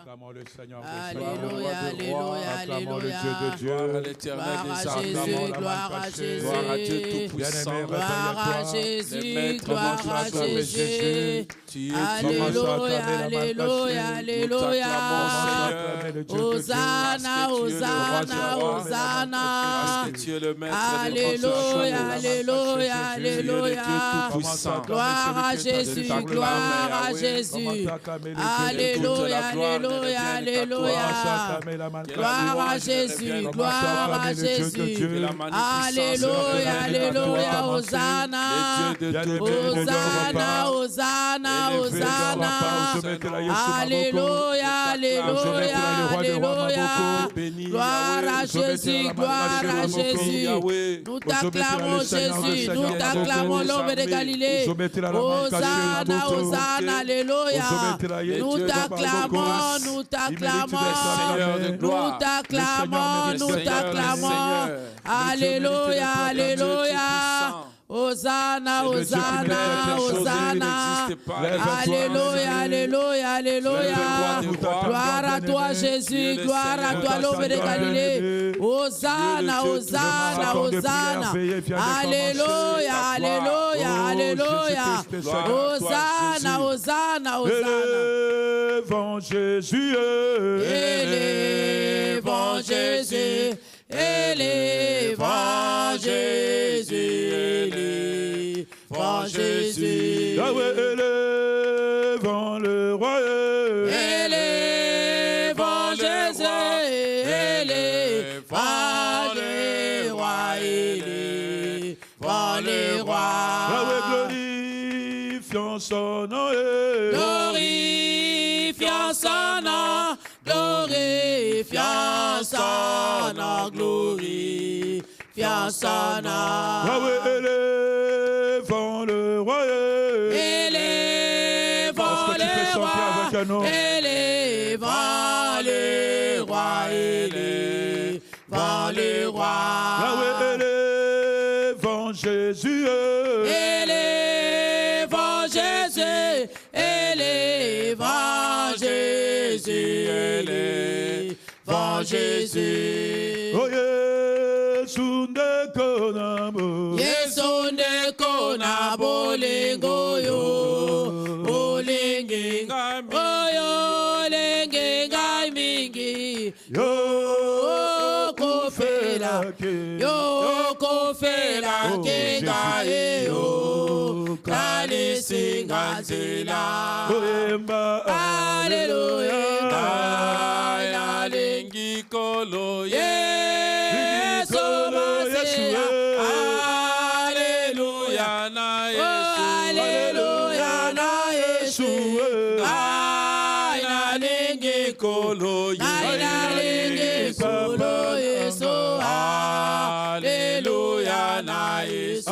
Acclamons le Seigneur. Alléluia, alléluia, Acclamons le Dieu de Dieu. Gloire à l'éternel des armées. Gloire à Jésus, Gloire à Dieu Tout-Puissant. gloire à Jésus, gloire à Jésus. Alléluia, alléluia, alléluia. Hosanna, Hosanna, Hosanna. Alléluia, alléluia, alléluia. Gloire à Jésus, gloire à Jésus. Alléluia, alléluia, alléluia. Gloire à Jésus, gloire à Jésus. Alléluia, alléluia, Hosanna. Hosanna, Hosanna, Hosanna. Alléluia, alléluia, alléluia. Gloire à Jésus, gloire à Jésus. Nous t'acclamons Jésus, nous t'acclamons l'homme de Galilée. Hosanna, Hosanna, alléluia. Nous t'acclamons, nous t'acclamons, nous t'acclamons, nous t'acclamons. Alléluia, alléluia. Hosanna, Hosanna, Hosanna. Alléluia, alléluia, alléluia. Gloire à toi, Jésus. Gloire à toi, l'homme de Galilée. Hosanna, Hosanna, Hosanna. Alléluia, alléluia, alléluia. Hosanna, Hosanna, Hosanna. Élevons Jésus. Élevons Jésus. Élevons Jésus, élevons Jésus. Yahweh, élevons le roi. Élevons Jésus, élevons le roi, élevons le roi. Yahweh, glorifions son nom. Glorifions son nom. Glorifions son nom, glorifions son nom. Yahweh, élevons le roi. Élevons le roi. Élevons le roi. Élevons le roi. Yahweh, élevons Jésus. Élevons Jésus. Élevons Jésus. Élevons Jésus. Oh, Yesunde konamo. Yesunde konamo lengoyo. Olengi ngami. Oyo olengi ngami. Yo kofela. Yo kofela kengae yo. Kale singanzela. Alléluia. Alengi kolo Yesu Masia. Alléluia na Yesu. Alléluia na Yesu. Alengi kolo Yesu. Alléluia na Yesu.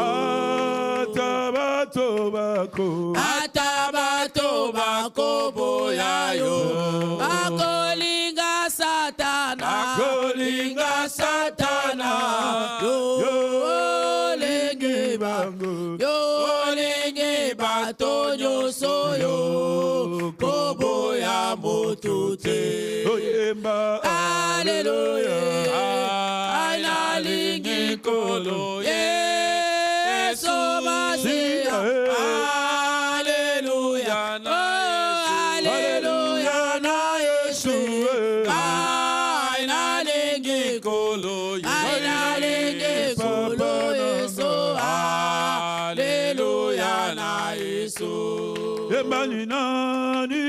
Atabatobako. Atabatobako boyayo. Akolinga Satana. Akolinga Satana. Yo lenge bango. Yo lenge batonyo soyo. Koboya motute. Alléluia. Aina lingi kolo Yesu Masia. Alléluia na Yesu. Alléluia na Yesu. Aina lingi kolo Yesu. Alléluia na Yesu. Emani nani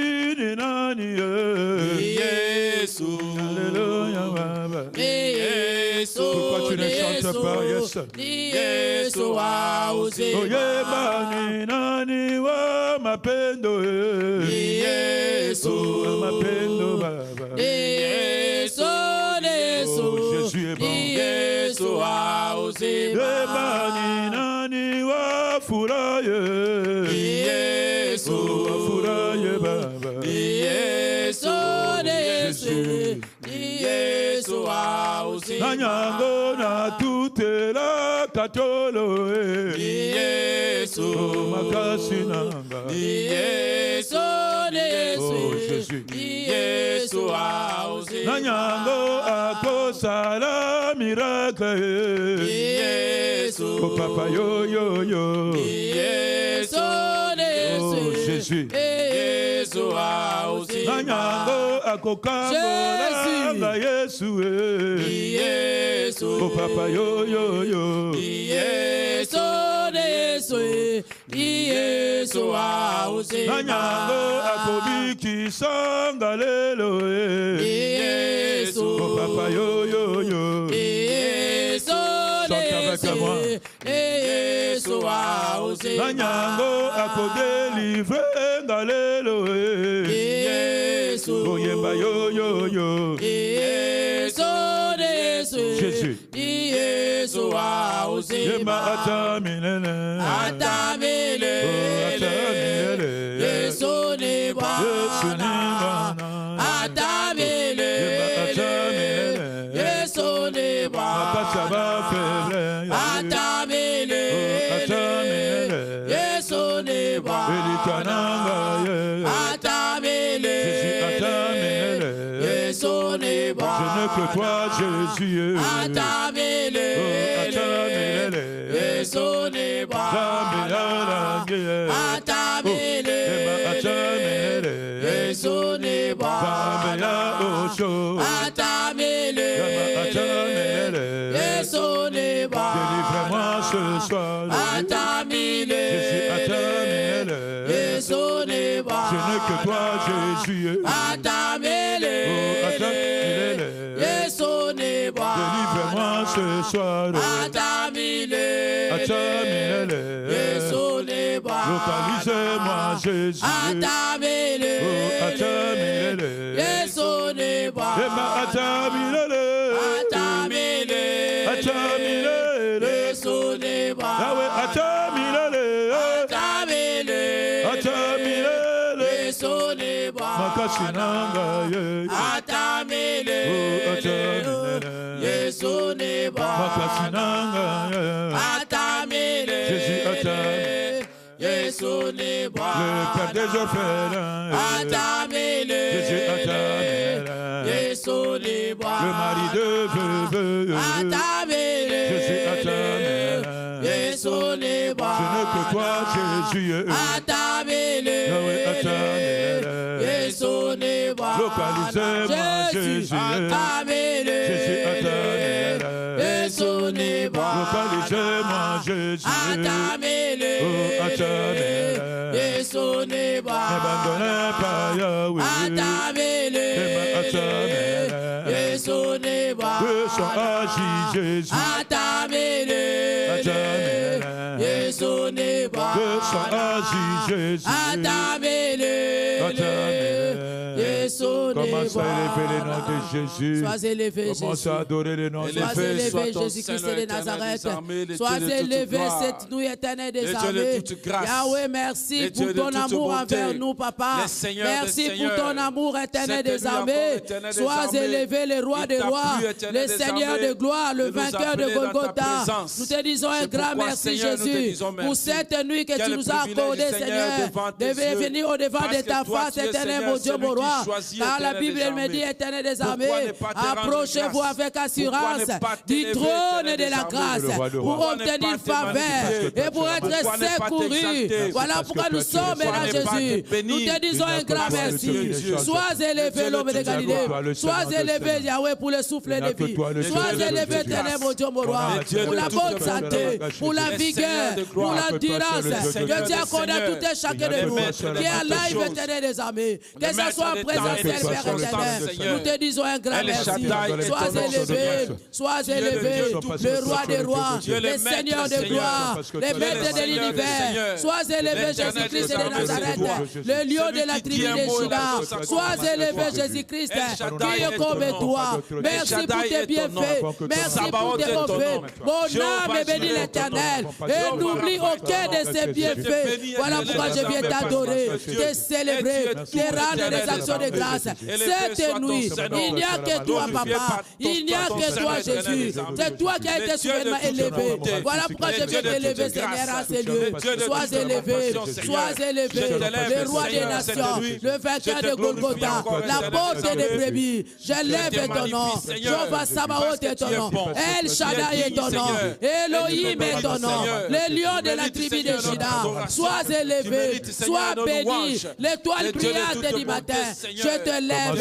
Yesu. Alléluia baba. Yesu. Pourquoi tu ne chantes pas? Yes. Yesu wa uzima. Oh yemani nani wa mapendo. Yesu wa mapendo baba. Yesu. Jésus est bon. Yesu wa uzima. Yemani nani wa furaye. Yesu wa furaye baba. Yesu. Yesu wa uzima. Nanyango na toute la katolo Yesu makasi nanga Yesu oh Jésus Yesu auzi nanyango akosala miracle Yesu oh papa yo yo yo Yesu oh Jésus Yesu auzi nanyango akokambola Yesu Yesu oh papa yo yo yo Yesu Yesu auzi nanyango akobikisa ngalelo Yesu oh papa yo yo yo Yesu Yesu auzi nanyango akodélivre ngalelo Yesu oyemba yo yo yo Yesu Jésus Yesu auzi yemba ataminene atamile Yesu ni Bwana atamile Yesu ni Bwana atamile Yesu ni Bwana atamile Yesu ni Bwana je ne que toi Jésus atamile Yesu ni Bwana atamile Yesu ni Bwana atamile Yesu ni Bwana délivre-moi ce soir atamile Yesu ni Bwana je n'ai que toi Jésus atamile Yesu ni Bwana délivre-moi ce soir atamile Yesu ni Bwana localisez-moi Jésus atamile Yesu ni Bwana atamile Yesu ni Bwana Yahweh atamile Yesu ni Bwana makasi nanga atamile Yesu ni Bwana makasi nanga atamile Jésus atamile Yesu ni Bwana le Père des orphelins atamile Jésus atamile Yesu ni Bwana le mari de veuve atamile Jésus atamile Yesu ni Bwana je n'ai que toi Jésus atamile Yahweh atamile Yesu ni Bwana localisez-moi Jésus atamile Jésus atamile Yesu ni Bwana localisez-moi Jésus atamile Yesu ni Bwana n'abandonnez pas Yahweh atamile Yesu ni Bwana que son agi Jésus atamile Yesu ni Bwana que son agi Jésus atamile Yesu ni commence à élever le nom Bwana de Jésus sois élevé commence Jésus à adorer le nom de sois Jésus élevé Jésus-Christ de Nazareth sois élevé cette nuit éternelle des armées Yahweh merci pour ton amour envers nous papa merci pour ton amour éternel des armées sois élevé le roi des rois le Seigneur de gloire le vainqueur de Golgotha nous te disons un grand merci Jésus pour cette nuit que tu nous as accordée Seigneur de venir au devant de ta face éternelle mon Dieu mon roi car la Bible me dit éternel des armées approchez-vous avec assurance du trône de la grâce pour obtenir faveur et pour être secouru voilà pourquoi nous sommes là Jésus nous te disons un grand merci sois élevé l'homme de Galilée sois élevé Yahweh pour le souffle de vie sois élevé éternel mon Dieu mon roi pour la bonne santé pour la vigueur pour l'endurance que tu accordes à tout et chacun de nous qui est à live éternel des armées que ce soit en présence Père éternel nous te disons un grand merci sois élevé le roi des rois le Seigneur de gloire le maître de l'univers sois élevé Jésus-Christ de Nazareth le lion de la tribu de Juda sois élevé Jésus-Christ qui est comme toi merci pour tes bienfaits merci pour tes bons faits mon âme bénit l'éternel et n'oublie aucun de ses bienfaits voilà pourquoi je viens t'adorer te célébrer te rendre des actions de grâce. Cette nuit, il n'y a que toi, Papa. Il n'y a que toi, Jésus. C'est toi qui as été soudainement élevé. Voilà pourquoi je viens t'élever, Seigneur, à ces lieux. Sois élevé, sois élevé. Le roi des nations, le vainqueur de Golgotha, la porte des brebis. J'élève ton nom. Jéhovah Sabaoth est ton nom. El Shaddai est ton nom. Elohim est ton nom. Le lion de la tribu de Juda. Sois élevé, sois béni. L'étoile brillante du matin. Je te lève.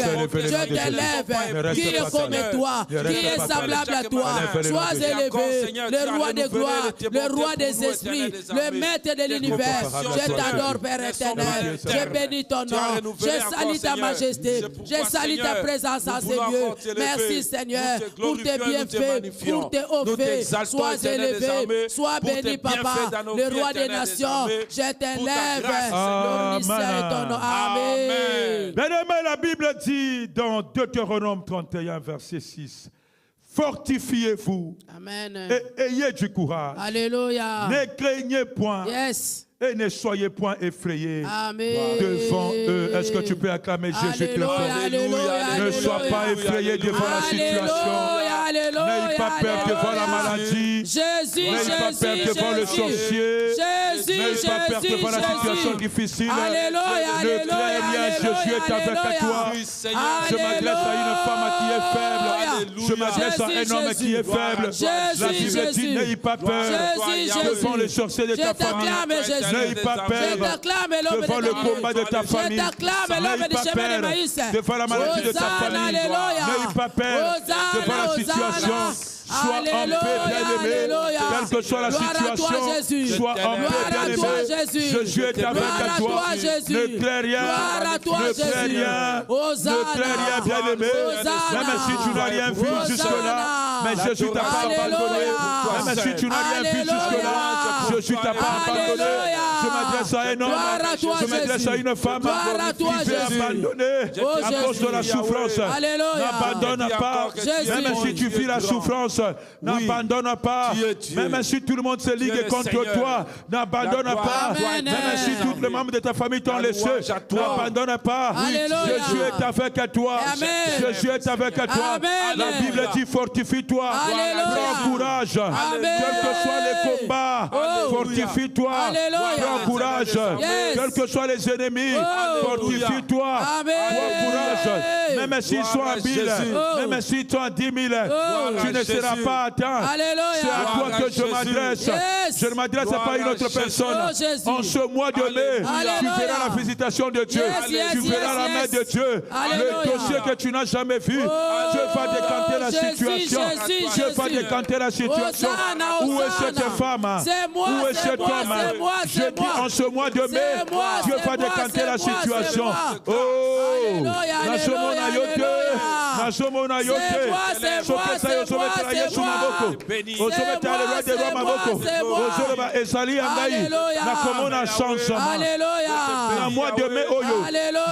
Qui est comme toi? Qui est semblable à toi? Sois élevé, le roi des gloires, le roi des esprits, le maître de l'univers. Je t'adore, Père éternel. Je bénis ton nom. Je salue ta majesté. Je salue ta présence en ces lieux. Merci, Seigneur, pour tes bienfaits, pour tes hauts faits. Sois élevé, sois béni, Papa, le roi des nations. Je t'élève. Glorifie ton nom. Amen. Bien-aimé, la Bible dit dans Deutéronome 31, verset 6, fortifiez-vous et ayez du courage. Alléluia. Ne craignez point. Yes. Et ne soyez point effrayés Amen. devant eux. Est-ce que tu peux acclamer Jésus très fort? Ne sois pas effrayé devant la situation. N'ayez pas peur devant la maladie. N'ayez pas peur devant le sorcier. N'ayez pas peur devant la situation difficile. Ne crains rien, Jésus est avec toi. Je m'adresse à une femme qui est faible. Je m'adresse à un homme qui est faible. La Bible dit, n'ayez pas peur devant le sorcier de ta famille. N'ayez pas peur devant le combat de ta famille. N'ayez pas peur devant la maladie de ta famille. N'ayez pas peur devant la situation. Sois en paix, bien-aimé, quelle que soit la situation. Sois en paix, bien-aimé. Jésus est avec toi. Ne crains rien. Ne crains rien. Ne crains rien, bien-aimé. Même si tu n'as rien vu jusque-là, mais Jésus t'a pas abandonné. Même si tu n'as rien vu jusque-là, Jésus t'a pas abandonné. Je m'adresse à un homme, je m'adresse à une femme qui veut abandonner à cause de la souffrance. N'abandonne pas. Même si tu vis la souffrance, n'abandonne pas. Même si tout le monde se ligue contre toi, n'abandonne pas. Même si tous les membres de ta famille t'ont laissé, n'abandonne pas. Jésus est avec toi. Jésus est avec toi. La Bible dit fortifie-toi. Prends courage. Quels que soient les combats, fortifie-toi. Prends courage. Quels que soient les ennemis, fortifie-toi. Prends courage. Même s'ils sont à 1000, même s'ils sont à 10 000, tu ne seras pas atteint. C'est à toi que je m'adresse. Je ne m'adresse pas à une autre personne. En ce mois de mai, tu verras la visitation de Dieu. Tu verras la main de Dieu. Le dossier que tu n'as jamais vu. Dieu va décanter la situation. Dieu va décanter la situation. Où est cette femme? Où est cet homme? Je dis en ce mois de mai, Dieu va décanter la situation. Oh, mois de mai,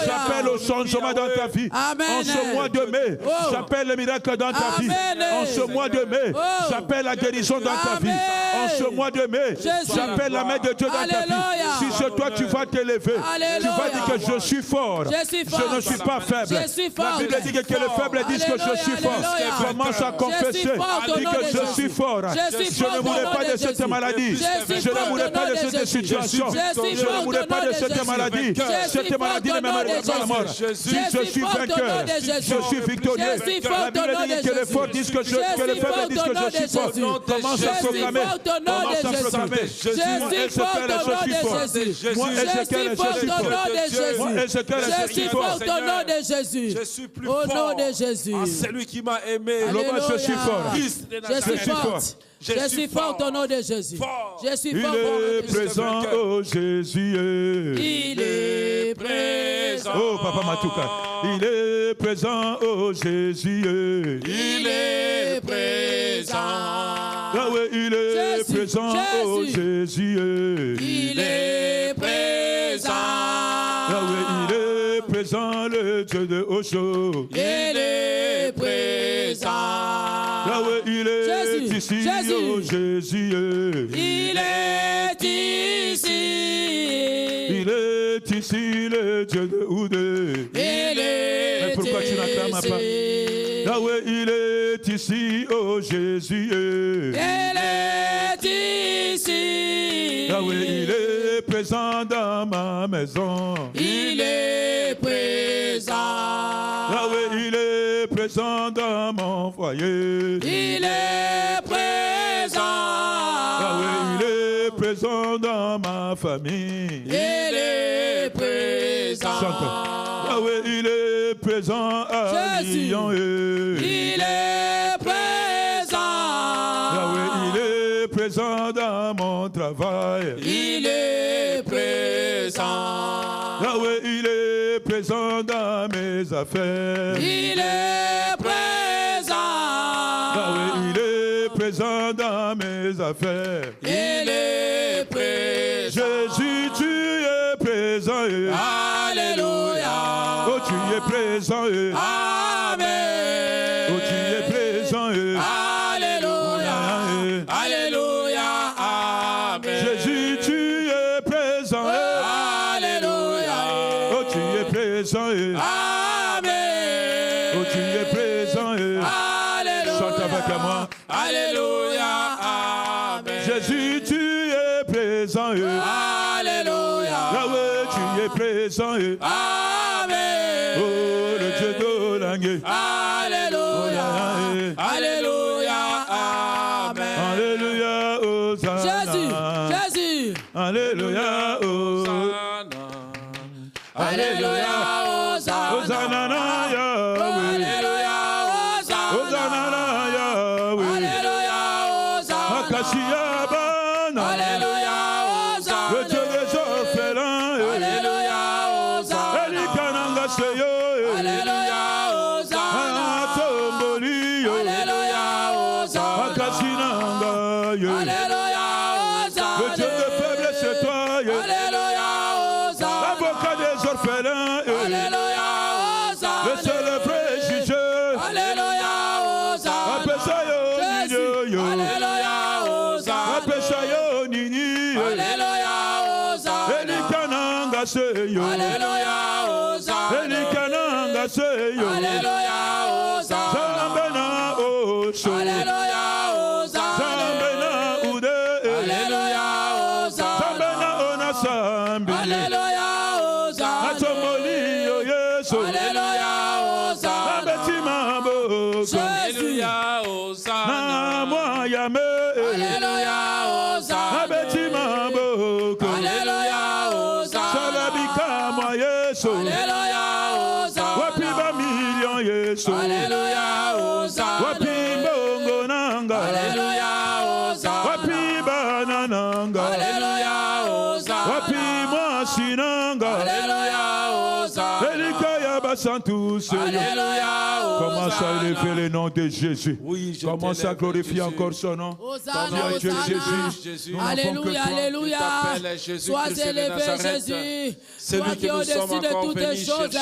j'appelle au changement dans ta vie. En ce mois de mai, j'appelle le miracle dans ta vie. En ce mois de mai, j'appelle la guérison dans ta vie. En ce mois de mai, j'appelle la main de Dieu dans ta vie. Si c'est toi, tu vas t'élever. Tu vas dire que je suis fort. Je ne suis pas faible. La Bible dit que les faibles disent que je suis fort. Commence à confesser. Dis que je suis fort. Je ne voulais pas de cette maladie. Je ne voulais pas de cette situation. Je ne voulais pas de cette maladie. Cette maladie ne m'amènera pas à la mort. Si je suis vainqueur, je suis victorieux. La Bible dit que les forts disent que les faibles disent que je suis fort. Commence à proclamer. Commence à proclamer. Moi, Ézéchiel, je suis fort. Moi, Ézéchiel, je suis fort. Moi, Ézéchiel, je suis fort. Au nom de Jésus. Je suis plus Au nom fort. de Jésus. C'est lui qui m'a aimé. Je suis fort. Je suis fort. Je suis fort au nom de Jésus. Je suis fort. Il est présent, oh Jésus. Il est présent. Oh, Papa Matouka. Il est présent, oh Jésus. Il est présent. Ah oui, il est présent, oh Jésus. Il est présent. Ah oui, il est présent, le Dieu de Osho. Il est présent. Ah oui, il est ici, oh Jésus. Il est ici. Il est ici, le Dieu de Oudé. Il est Yahweh, il est ici, oh Jésus. Il est ici. Yahweh, il est présent dans ma maison. Il est présent. Yahweh, il est présent dans mon foyer. Il est présent. Yahweh, il est présent dans ma famille. Il est présent. Chante. Yahweh, il est présent à Lyon. Il est présent. Yahweh, il est présent dans mon travail. Il est présent. Yahweh, il est présent dans mes affaires. Il est présent. Yahweh, il est présent dans mes affaires. Il est présent. Jésus, tu es présent. Alléluia. Oh, tu es présent. Amen. Oh, tu es présent. Alléluia. Alléluia. Amen. Jésus, tu es présent. Alléluia. Oh, tu es présent. Amen. Oh, tu es présent. Alléluia. Chante avec moi. Alléluia. Amen. Jésus, tu es présent. Alléluia. Yahweh, tu es présent. Amen. Oh, le Dieu de l'année. Alléluia. Alléluia. Amen. Alléluia, Hosanna. Jésus. Jésus. Alléluia, Hosanna. Alléluia. Hosanna. Hosanna, Yahweh. Alléluia. Hosanna. Hosanna, Yahweh. Alléluia. Hosanna. Akashia Bana. Alléluia. Hosanna. Le Dieu des orphelins. Alléluia. Hosanna. Elikananga Seyo. Alléluia. Hosanna. Atomboli. Alléluia. Hosanna. Akashinanga. Alléluia. Hosanna. Le Dieu de faiblesse, c'est toi. Alléluia. Hosanna. Avocat des orphelins. Alléluia. Hosanna. Le seul vrai juge. Alléluia. Hosanna. Apesayo Nini. Alléluia. Hosanna. Apesayo Nini. Alléluia. Hosanna. Elikananga Seyo. Alléluia. Hosanna. Elikananga Seyo. Alléluia. Hosanna. Zambena Osho. Alléluia. Hosanna. Zambena Ude. Alléluia. Hosanna. Zambena Onasambi. Alléluia. Hosanna. Atomoli yo Yesu. Alléluia. Hosanna. Abetima Boko. Jésus. Na moi yame. Alléluia. Hosanna. Abetima Boko. Alléluia. Hosanna. Salabika moi Yesu. Alléluia. Hosanna. Wapi ba million Yesu. Alléluia. Hosanna. Wapi bongo nanga. Alléluia. Hosanna. Wapi banananga. Alléluia. Hosanna. Wapi mwasinanga. Alléluia. Hosanna. Elikaya basantus. Alléluia. Commence à élever le nom de Jésus. Oui, je Commence à t'élève, glorifier Jésus. encore son nom. Hosanna, Dieu, Dieu, Hosanna. Jésus. Alléluia, alléluia. Sois élevé, Jésus. Toi qui es au-dessus de toutes les choses.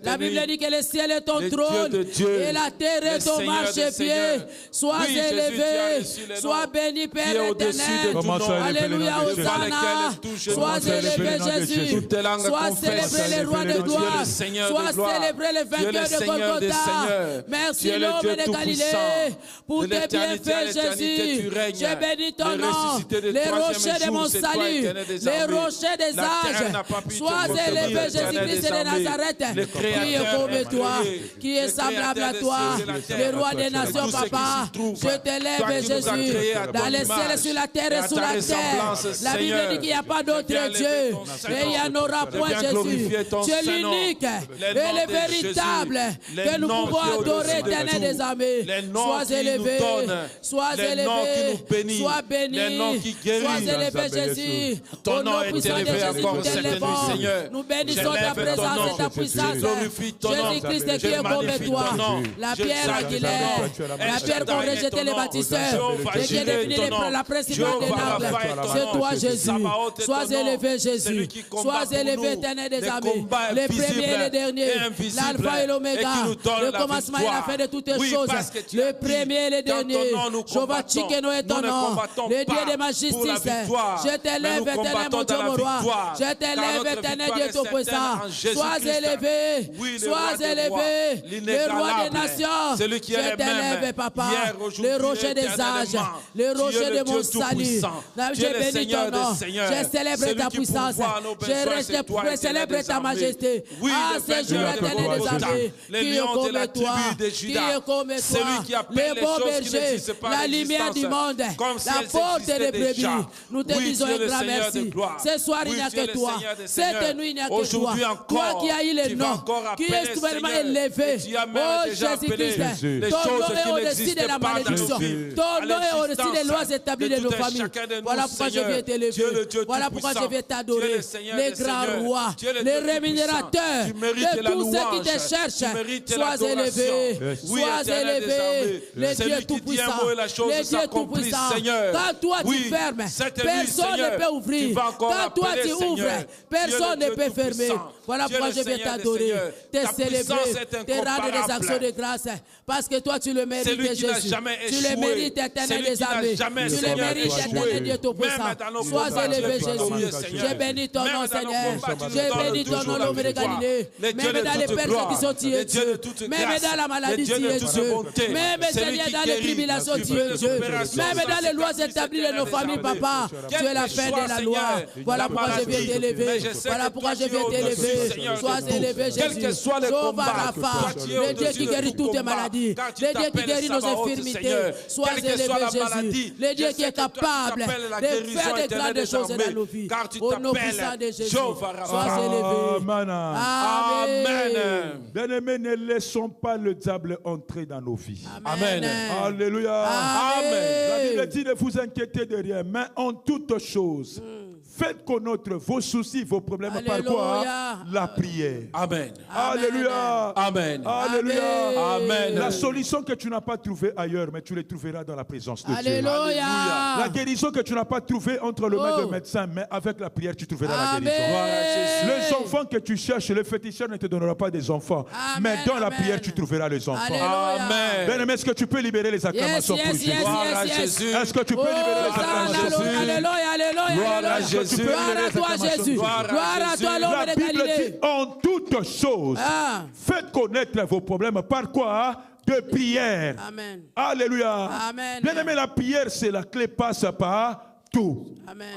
La Bible dit que le ciel est ton trône et la terre est ton marchepied. Sois élevé, sois béni, Père éternel. Alléluia, Hosanna. Sois élevé, Jésus. Sois célébré le roi de gloire. Sois célébré le vainqueur de Golgotha. Merci l'homme de Galilée pour tes bienfaits, Jésus. Je bénis ton nom, les rochers de mon salut, les rochers des âges. Sois élevé, Jésus-Christ de Nazareth. Qui est comme toi, qui est semblable à toi, le roi des nations, papa. Je t'élève, Jésus, dans les ciels, sur la terre et sous la terre. La Bible dit qu'il n'y a pas d'autre Dieu et il n'y en aura point, Jésus. Tu es l'unique et le véritable que nous pouvons adorer, éternel des armées. Sois élevé, sois élevé, sois béni, sois élevé, Jésus. Ton nom est élevé encore cette nuit, Seigneur. Nous bénissons ta présence et ta puissance. Jésus-Christ qui est comme toi. La pierre angulaire, la pierre qu'ont rejeté les bâtisseurs, et qui est devenue la principale des nables. C'est toi, Jésus. Sois élevé, Jésus. Sois élevé, éternel des armées. Les premiers et les derniers, l'alpha et l'oméga, le commencement et la fin de toutes choses. Le premier et le dernier. Jéhovah Tsidkenu est ton nom. Le Dieu de ma justice. Je t'élève, éternel mon Dieu, mon roi. Je t'élève, éternel Dieu tout-puissant. Sois élevé. Sois élevé. Le roi des nations. Je t'élève, papa. Le rocher des âges. Le rocher de mon salut. Je bénis ton nom. Je célèbre ta puissance. Je célèbre ta majesté. Ah, ce jour éternel des armées. Qui est comme toi. Qui est comme toi. Le bon berger. La lumière du monde. La porte des brebis. Nous te disons un grand merci. Ce soir, il n'y a que toi. Cette nuit, il n'y a que toi. Toi qui as eu le nom. Qui est souverainement élevé. Oh Jésus-Christ. Ton nom est au-dessus de la malédiction. Ton nom est au-dessus des lois établies de nos familles. Voilà pourquoi je viens t'élever. Voilà pourquoi je viens t'adorer. Le grand roi, le rémunérateur de tous ceux qui te cherchent. Sois élevé. Sois élevé. Le Dieu tout-puissant. Le Dieu tout-puissant. Quand toi tu fermes, personne ne peut ouvrir. Quand toi tu ouvres, personne ne peut fermer. Voilà pourquoi je viens t'adorer, te célébrer, te rendre des actions de grâce. Parce que toi tu le mérites, Jésus. Tu le mérites, éternel des armées. Tu le mérites, éternel Dieu tout-puissant. Sois élevé, Jésus. Je bénis ton nom, Seigneur. Je bénis ton nom, l'homme de Galilée. Même dans les persécutions, tu es Dieu. Même dans la maladie, tu es Dieu. Même, Seigneur, dans les tribulations, tu es Dieu. Même dans les lois établies de nos familles, papa, tu es la fin de la loi. Voilà pourquoi je viens t'élever. Voilà pourquoi je viens t'élever. Sois élevé, Jésus. Jéhovah Rapha, le Dieu qui guérit toutes les maladies. Le Dieu qui guérit nos infirmités. Sois élevé, Jésus. Le Dieu qui est capable de faire des grandes choses dans nos vies. Au nom puissant de Jésus. Sois élevé. Amen. Bien-aimés, ne laissons pas le diable entrer dans nos vies. Amen. Alléluia. Amen. La Bible dit ne vous inquiétez de rien, mais en toutes choses, faites connaître vos soucis, vos problèmes. Alléluia. Par quoi? La prière. Amen. Alléluia. Amen. Alléluia. Amen. La solution que tu n'as pas trouvée ailleurs, mais tu les trouveras dans la présence de Dieu. Alléluia. La guérison que tu n'as pas trouvée entre le main de médecin, mais avec la prière, tu trouveras la guérison. Les enfants que tu cherches, les féticheurs ne te donneront pas des enfants. Mais dans la prière, tu trouveras les enfants. Amen. Bien-aimé, est-ce que tu peux libérer les acclamations pour Jésus? Est-ce que tu peux libérer les acclamations pour Jésus? Alléluia, alléluia. Gloire à toi, Jésus. Gloire à toi, l'homme de Galilée. En toutes choses, faites connaître vos problèmes. Par quoi? De prière. Amen. Alléluia. Amen. Bien aimé, la prière, c'est la clé, passe par tout. Amen.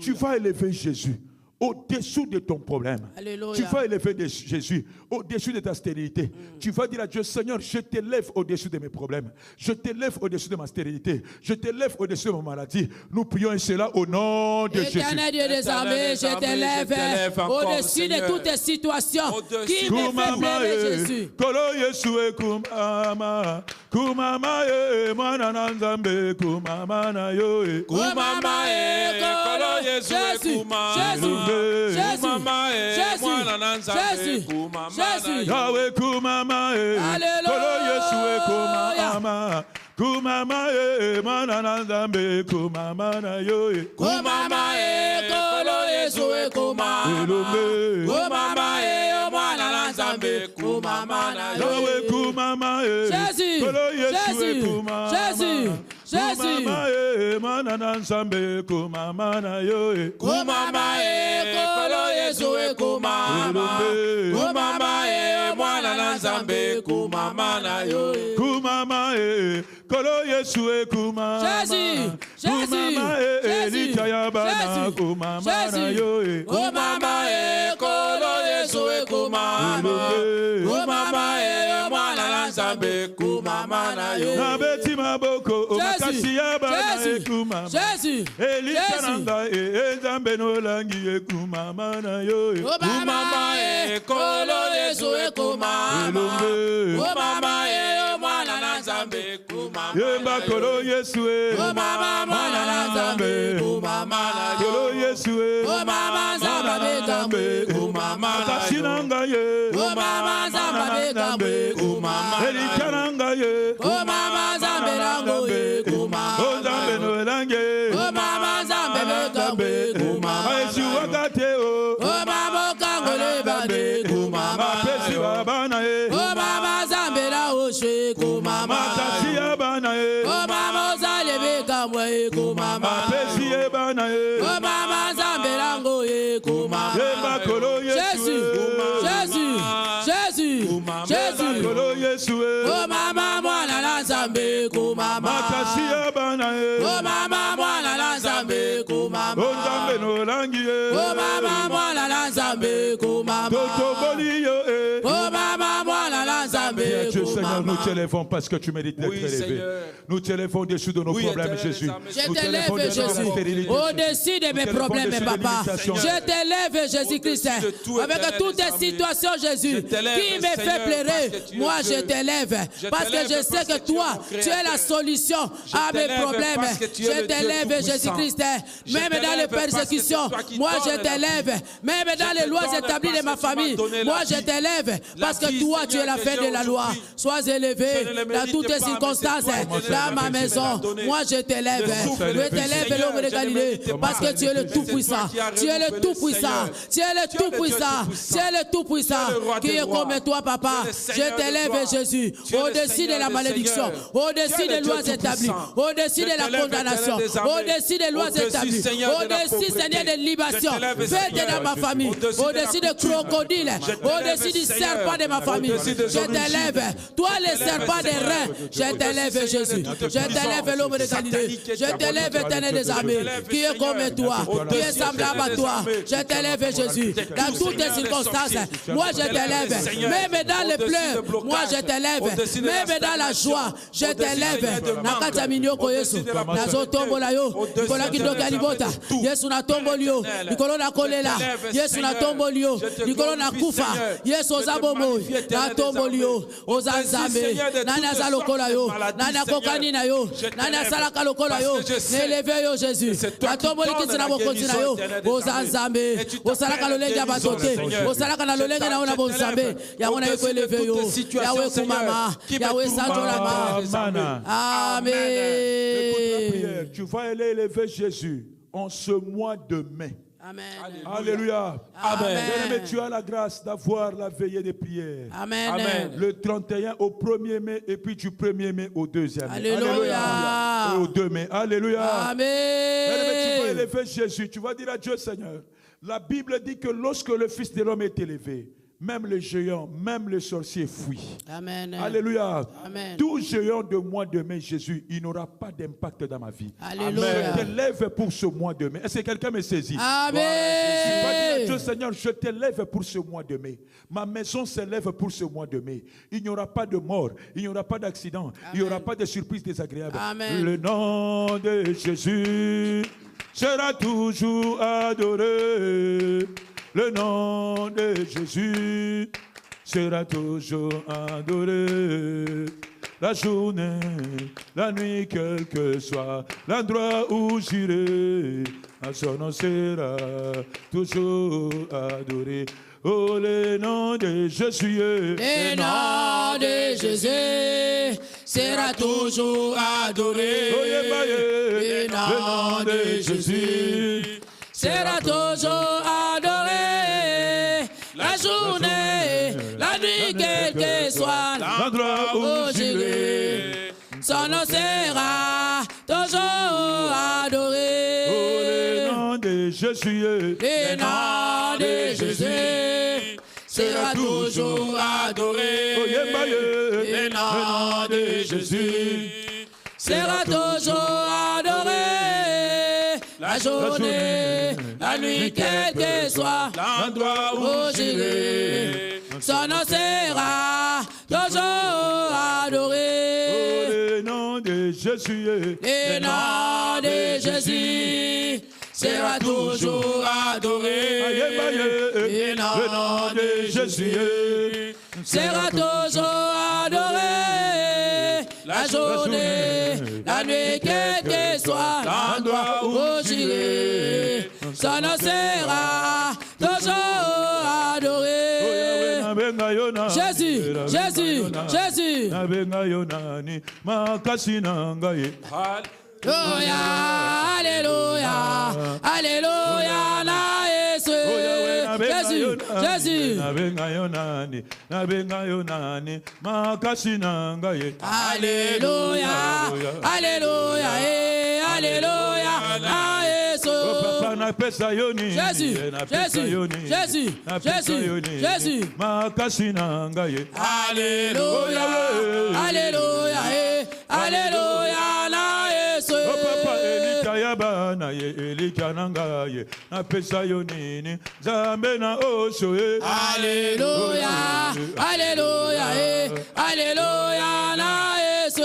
Tu vas élever Jésus au-dessous de ton problème. Alléluia. Tu vas élever Jésus au-dessus de ta stérilité. Tu vas dire à Dieu, Seigneur, je t'élève au-dessus de mes problèmes. Je t'élève au-dessus de ma stérilité. Je t'élève au-dessus de ma maladie. Nous prions et cela au nom de Jésus. Éternel Dieu des armées, je t'élève au-dessus de toutes tes situations qui me fait pleurer, Jésus. Kumama e mwana na nzambe kumama na yo e kumama e kolo Yesu Jésus kumama e mwana na nzambe kumama na Yahweh kumama e kolo Yesu e kumama kumama e mwana na nzambe kumama na yo e kumama e kolo Yesu e kumama kumama e mwana na nzambe kumama na yo Yahweh kumama e Jésus Jésus kumama e mwana na nzambe kumama na yo e kumama e kolo Yesu e kumama kumama e mwana na nzambe kumama na yo kumama e kolo Yesu e kumama kumama e lichaya bana kumama na yo e kumama e kolo Yesu e kumama kumama e mwana na nzambe kumama na yo nabeti maboko makasi ya bana e kumama elichana e nzambe no langi e kumama na yo e kumama e kolo Yesu e kumama kumama e mwana na nzambe kumama yemba kolo Yesu e kumama mwana na nzambe kumama na kolo Yesu e kumama nzambe kumama kashinanga ye kumama nzambe kumama elichana ye kumama nzambe lango ye kumama nzambe no langi kumama nzambe kumama Yesu wakate o kumama kangole bade kumama pesi wa bana e kumama nzambe la oshe kumama mwe kumama. Pesi ebana e. Oh mama zambelango e kumama. Jésus, Jésus, Jésus, Jésus. Oh mama mwana la zambe kumama. Makasi ebana e. Oh mama mwana la zambe kumama. O zambe no langi e. Oh mama mwana la zambe kumama. Toto boli yo e. Oh mama mwana la zambe kumama. Dieu Seigneur, nous t'élèvons parce que tu mérites d'être élevé. Nous t'élèvons au-dessus de nos problèmes, Jésus. Je t'élève, Jésus, au-dessus de mes problèmes, Papa. Je t'élève, Jésus-Christ, avec toutes tes situations, Jésus, qui me fait pleurer. Moi, je t'élève parce que je sais que toi, tu es la solution à mes problèmes. Je t'élève, Jésus-Christ, même dans les persécutions. Moi, je t'élève, même dans les lois établies de ma famille. Moi, je t'élève parce que toi, tu es la fin de la loi. Sois élevé dans toutes tes circonstances, dans ma maison. Moi, je t'élève. Je t'élève, l'homme de Galilée, parce que tu es le Tout-Puissant. Tu es le Tout-Puissant. Tu es le Tout-Puissant. Tu es le Tout-Puissant qui est comme toi, Papa. Je t'élève, Jésus, au-dessus de la malédiction, au-dessus des lois établies, au-dessus de la condamnation, au-dessus des lois établies, au-dessus, Seigneur, des libations faites dans ma famille, au-dessus des crocodiles, au-dessus du serpent de ma famille. Je t'élève. Toi, les serpents des reins, je t'élève, Jésus. Je t'élève, l'homme de Galilée. Je t'élève, éternel des armées, qui est comme toi, qui est semblable à toi. Je t'élève, Jésus. Dans toutes les circonstances, moi, je t'élève. Même dans les pleurs, moi, je t'élève. Même dans la joie, je t'élève. Nakata minyoko Yesu. Nazo tombo la yo. Nikola kidoka libota. Yesu na tombo liyo. Nikolo na kolela. Yesu na tombo liyo. Nikolo na kufa. Yesu ozabomo. Na tombo liyo. Ozanzambe. Nana zalokola yo. Nana kokani na yo. Nana salaka lokola yo. N'élève yo Jésus. Na tombo likiti na bokonzi na yo. Ozanzambe. Osalaka lolenge abatote. Osalaka na lolenge na ona bonzambe. Yango na yo ko élève yo. Yahweh kumama. Yahweh sanjolama. Amen. Écoute la prière. Tu vas aller élever Jésus en ce mois de mai. Amen. Alléluia. Amen. Bien-aimé, tu as la grâce d'avoir la veillée des prières. Amen. Amen. Le 31 au 1er mai et puis du 1er mai au 2e mai. Alléluia. Et au 2 mai. Alléluia. Amen. Bien-aimé, tu vas élever Jésus. Tu vas dire à Dieu, Seigneur, la Bible dit que lorsque le Fils de l'homme est élevé, même les géants, même les sorciers fuient. Amen. Alléluia. Amen. Tout géant de mois de mai, Jésus, il n'aura pas d'impact dans ma vie. Alléluia. Je t'élève pour ce mois de mai. Est-ce que quelqu'un me saisit? Amen. Dieu Seigneur, je t'élève pour ce mois de mai. Ma maison s'élève pour ce mois de mai. Il n'y aura pas de mort, il n'y aura pas d'accident, il n'y aura pas de surprise désagréable. Amen. Le nom de Jésus sera toujours adoré. Le nom de Jésus sera toujours adoré. La journée, la nuit, quel que soit l'endroit où j'irai, son nom sera toujours adoré. Oh, le nom de Jésus, Le nom de Jésus sera toujours adoré. Le nom de Jésus sera toujours adoré. La journée, la nuit, quel que soit l'endroit où j'irai, son nom sera toujours adoré. Oh, le nom de Jésus, Le nom de Jésus sera toujours adoré. Le nom de Jésus sera toujours adoré. La journée, la nuit, quel que soit l'endroit où j'irai, son nom sera toujours adoré. oh, le nom de Jésus, Le nom de Jésus sera toujours adoré. Le nom de Jésus sera toujours adoré. La journée, la nuit, quel que soit l'endroit où j'irai, son nom sera toujours adoré. Jésus, Jésus, Jésus. Alléluia, Alléluia, na Yesu. Jésus, Jésus. Alléluia, Alléluia, Alléluia, Jésus, Jésus, Jésus, Jésus. Alléluia, Alléluia, Alléluia, na Yesu. Papa elikayaba na ye elikananga ye na pesa yonini zambe na osho ye. Alléluia, Alléluia, Alléluia, na Yesu.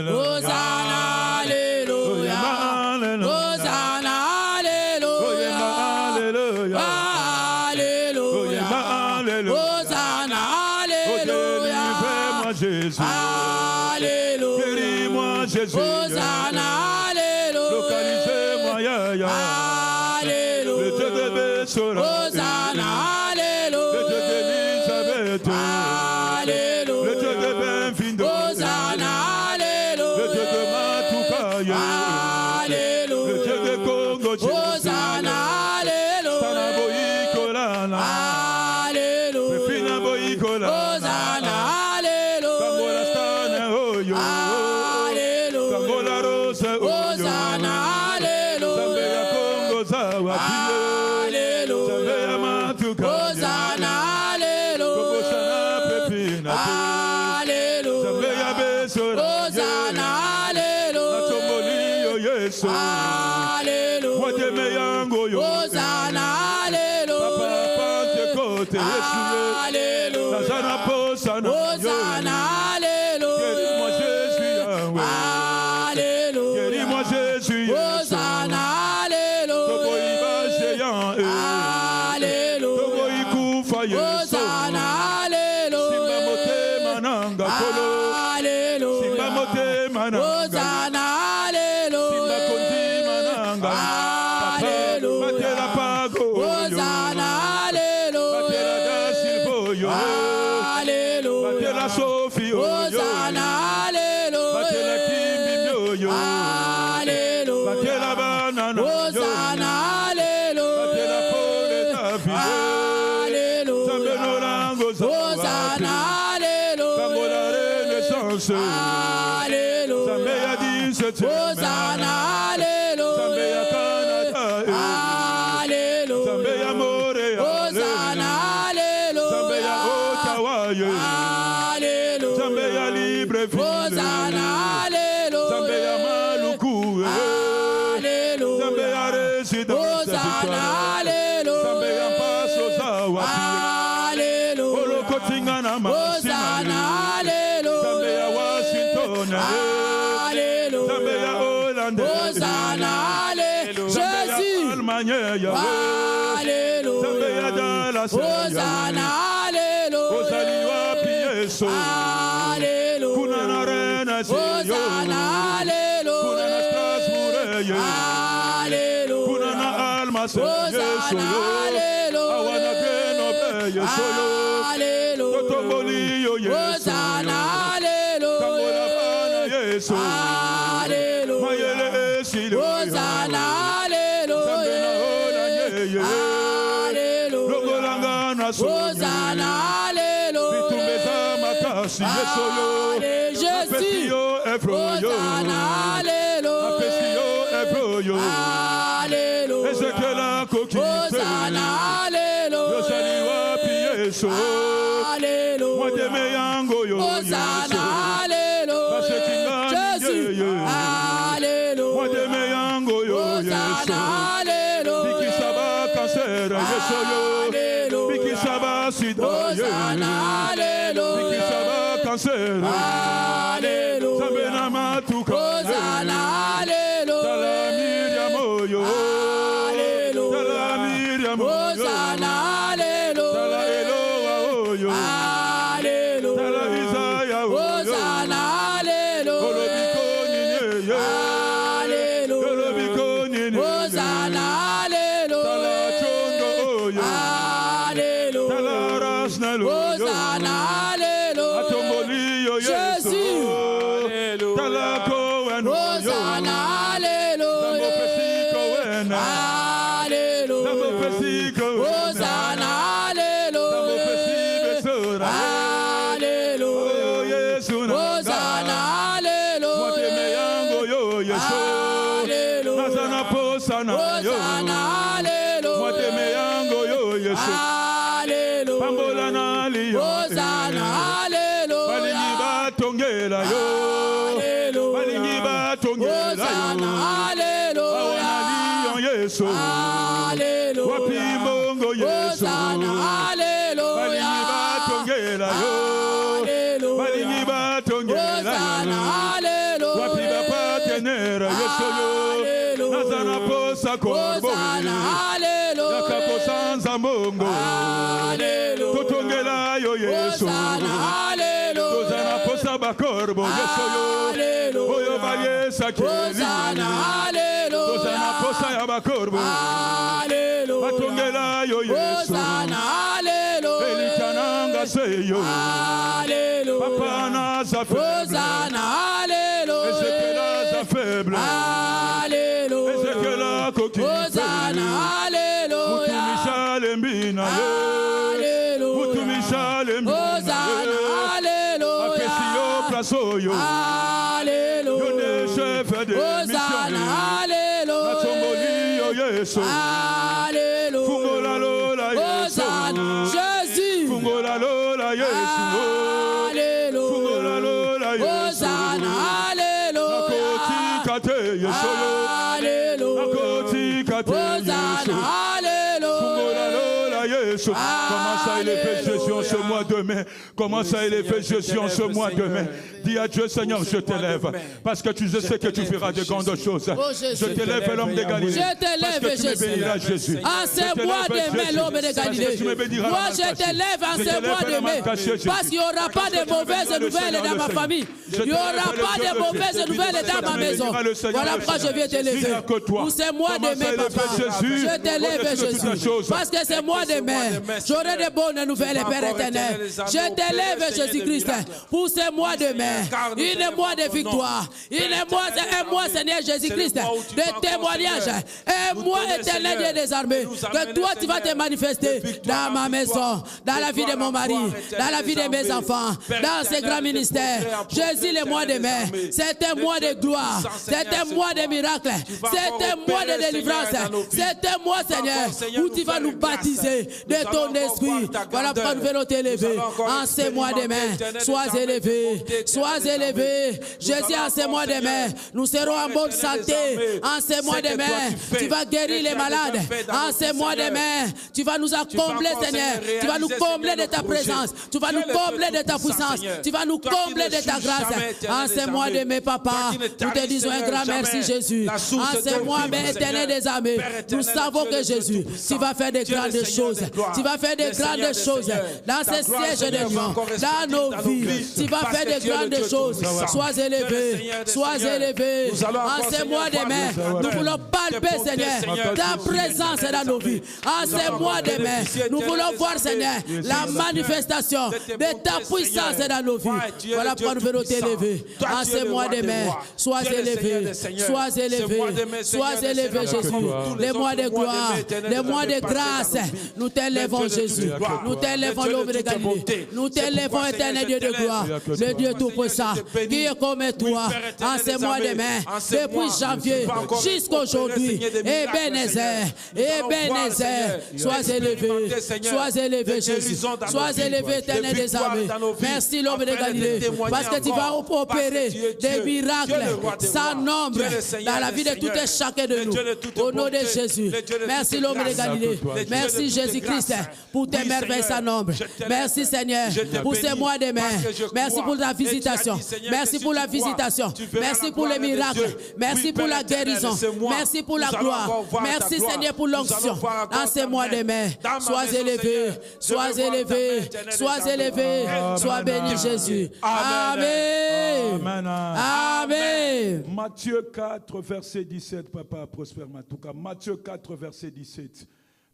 Hosanna, Alléluia, Hosanna, Alléluia, Alléluia, Hosanna, Alléluia, Jésus. Alléluia, Guéris-moi Jésus. Hosanna, Alléluia, localisez-moi ya. Alléluia, Le Dieu de Bessora. Hosanna, Alléluia, Le Dieu d'Elisabeth. Alléluia, Le Dieu de Benfindo. Hosanna, Alléluia, Le Dieu de Matukaye. Alléluia, Le Dieu de Congo. Hosanna, Alléluia, Tanaboikolana. Alléluia, Finaboikolana. Hosanna, Alléluia, Tangola stane oyo. Alléluia, Tangola rose oyo. Hosanna, Alléluia, Zambe ya Congo zawa pie. Alléluia, Zambe ya Matukaye. Hosanna, Alléluia, Congo sana pepina. Alléluia, Zambe ya Bessora. Hosanna, Alléluia, Atomboli yo Yesu. Alléluia, Mwateme yango yo. Hosanna, Papa Alléluia, Pentecote Yesu ye. Alléluia, Nazana posana yo. Hosanna, Guéris-moi Alléluia, Jésus Yahweh. Alléluia, Guéris-moi Jésus Yesu. Hosanna, Togo Alléluia, iba géant e. Togo Alléluia, ikufa Yesu. Hosanna, Simba mote Alléluia, mananga kolo. Simba Alléluia, mote mananga. Hosanna, Simba kondi Alléluia, mananga. Papa Alléluia, matela pago yo. Hosanna, Matela da silvo yo. Alléluia, Matela Sophie yo. Hosanna, Matela Kimi yo yo. Alléluia, Matela banana yo. Hosanna, Matela pole David. Alléluia, Zambe no rango Hosanna, Kangola renaissance. Alléluia, Zambe ya 17e. Hosanna, Zambe ya Canada. Alléluia, Zambe ya Montréal. Hosanna, Zambe ya Ottawa. Alléluia, Zambe ya Libreville. Hosanna, Zambe ya Maluku. Alléluia, Zambe ya Résidence Hosanna, Victoire. Zambe ya Paso Zawa. Alléluia, Olokotinga na Hosanna, Masina. Zambe ya Washington. Alléluia, Zambe ya Hollande. Hosanna, Zambe ya Jésus, Allemagne. Zambe Alléluia, ya Dallas. Hosanna, Ozali Alléluia, wapi Yesu. Alléluia, Kuna na Rennes. Hosanna, Kuna na Strasbourg. Alléluia, Kuna na Almas. Yesu. Hosanna, Awana Grenoble. Yesu. Alléluia, Totomboli yo Yesu. Hosanna, Kangola bana Yesu. Alléluia, Mayele esili. Hosanna, Zambe na hola Alléluia, nyeye. Alléluia, Longolanga na Hosanna, Bitumbe za Alléluia, makasi Yesu yo. Apesi yo efro yo. Hosanna, Apesi yo efro yo. Alléluia, Ezekela koki Hosanna, Yosali wapi Yesu. Alléluia, Mwateme yango yo Hosanna, Yesu. Alléluia, Jésus, Alléluia, Mwateme yango yo Yesu. Hosanna, Alléluia, Bikisaba cancer Yesu yo. Bikisaba sida Hosanna, Alléluia, Bikisaba cancer. Alléluia, Zambe na matuka. Hosanna, Alléluia, Tala Miriam yo. Alléluia, Tala Miriam yo. Hosanna, Alléluia, Tala Eloa yo. Alléluia, Tala Isaiah yo. Hosanna, Alléluia, Olobiko nini ye. Alléluia, Olobiko nini ye. Hosanna, Alléluia, Tala Chongo yo. Alléluia, Tala Rasnel yo. Hosanna, Alléluia, Atomboli yo Yesu. Jésus. Tala Cohen yo. Hosanna, Tambo Alléluia, pesi Cohen. Tambo Alléluia, pesi Cohen. Hosanna, Tambo pesi Alléluia, Besora. Alléluia, Oh Yesu na Hosanna, Alléluia, Mwateme yango yo Yesu. Alléluia, Nazana Hosanna, Alléluia. Moi te meyango yo Yesu. Alléluia. Pambola na liyo. Hosanna, Alléluia. Balingi batongela yo. Alléluia. Balingi batongela Hosanna, yo. Alléluia. Awana liyo Yesu. Alléluia. Wapi mbongo Yesu. Hosanna, Alléluia. Balingi batongela yo. Alléluia. Balingi batongela Hosanna, yo. Alléluia. Wapi bapatenera Yesu yo. Nazana posa korbo. Hosanna, Alléluia. Yakaposa nzambongo. Alléluia. Totongela yo Yesu. Hosanna, Alléluia. Tozana posa bakorbo Yesu yo. Alléluia. Oyo bayesa keli. Hosanna, Alléluia. Tozana posa ya bakorbo. Alléluia. Batongela yo Yesu. Hosanna, Alléluia. Elikananga seyo. Alléluia. Papa na za faible. Hosanna, Alléluia. Ezekela za faible. Alléluia. Ezekela kokini. Hosanna, Alléluia. Mutumisha lembina ye. Alléluia. Mutumisha lembina Hosanna, ye. Alléluia. Apesi yo plaso yo. Alléluia. Yo de chef de Hosanna, mission. Alléluia. Natomboli yo Yesu. Alléluia. Fungola lola Yesu. Hosanna, Jésus. Fungola lola Yesu. Alléluia. Fungola lola Yesu. Hosanna, Alléluia. Nakoti kate Yesu yo. Alléluia. Nakoti kate Hosanna, Yesu. Alléluia. Fungola lola Yesu. Comment ça il est fait Jésus en ce mois de mai. Comment ça il est fait Jésus en ce mois de mai. Dis à Dieu Seigneur, je t'élève. Parce que tu sais que tu feras de grandes choses. Je t'élève l'homme de Galilée. Je t'élève, Parce que tu me Jésus. béniras Jésus. En ce mois de mai, l'homme de Galilée. Moi, je t'élève en ce mois de mai. Parce qu'il n'y aura pas de mauvaises nouvelles dans ma famille. Il n'y aura pas de mauvaises nouvelles dans ma maison. Voilà pourquoi je viens t'élever. Pour ce mois de mai, papa. Je t'élève, Jésus. Parce que ce mois de mai, j'aurai de bonnes nouvelles, Père éternel. Je t'élève, Jésus-Christ. Pour ce mois de mai. Un mois de victoire, un mois, Seigneur Jésus-Christ, de témoignage, un mois éternel Dieu des armées, que toi tu vas te manifester dans ma maison, dans la vie de mon mari, dans la vie de mes enfants, dans ces grands ministères. Jésus, le mois de mai, c'est un mois de gloire, c'est un mois de miracles, c'est un mois de délivrance, c'est un mois, Seigneur, où tu vas nous baptiser de ton esprit. Voilà pourquoi nous venons t'élever en ce mois de mai. Sois élevé, sois élevé. Jésus, en ce mois de mai, nous serons en bonne santé. En ce mois de mai, tu vas guérir les malades. En ce mois de mai, tu vas nous accombler, Seigneur. Tu vas nous combler de ta présence. Tu vas nous combler de ta puissance. Tu vas nous combler de ta grâce. En ce mois de mai, papa, nous te disons un grand merci, Jésus. En ce mois, mais éternel des armées, nous savons que Jésus, tu vas faire de grandes choses. Tu vas faire de grandes choses dans ces sièges de Lyon, dans nos vies. Tu vas faire de grandes choses. Sois élevé, sois élevé. En ce mois de mai, nous voulons palper, Seigneur, ta présence dans nos vies. En ce mois de mai, nous voulons voir, Seigneur, la manifestation de ta puissance dans nos vies. Voilà pourquoi nous venons t'élever. En ce mois de mai, sois élevé, sois élevé, sois élevé, Jésus. Les mois de gloire, les mois de grâce, nous t'élèvons, Jésus. Nous t'élèvons, l'homme de Galilée. Nous t'élèvons, éternel Dieu de gloire, le Dieu tout-puissant, qui est comme toi, en ce mois de mai, depuis janvier jusqu'à aujourd'hui. Ebenezer, sois élevé, Jésus. Sois élevé, éternel des armées. Merci, l'homme de Galilée, parce que tu vas opérer des miracles sans nombre dans la vie de tout et chacun de nous. Au nom de Jésus. Merci, l'homme de Galilée. Merci, Jésus-Christ, pour tes merveilles sans nombre. Merci, Seigneur, pour ce mois de mai. Merci pour la visitation. Merci pour la visitation. Merci pour les miracles. Merci pour la guérison. Merci pour la gloire. Merci, Seigneur, pour l'onction. En ce mois de mai, sois élevé, sois élevé, sois élevé, sois béni, Jésus. Amen. Amen. Matthieu 4, verset 17, papa, prospère-moi en tout cas. Matthieu 4, verset 17.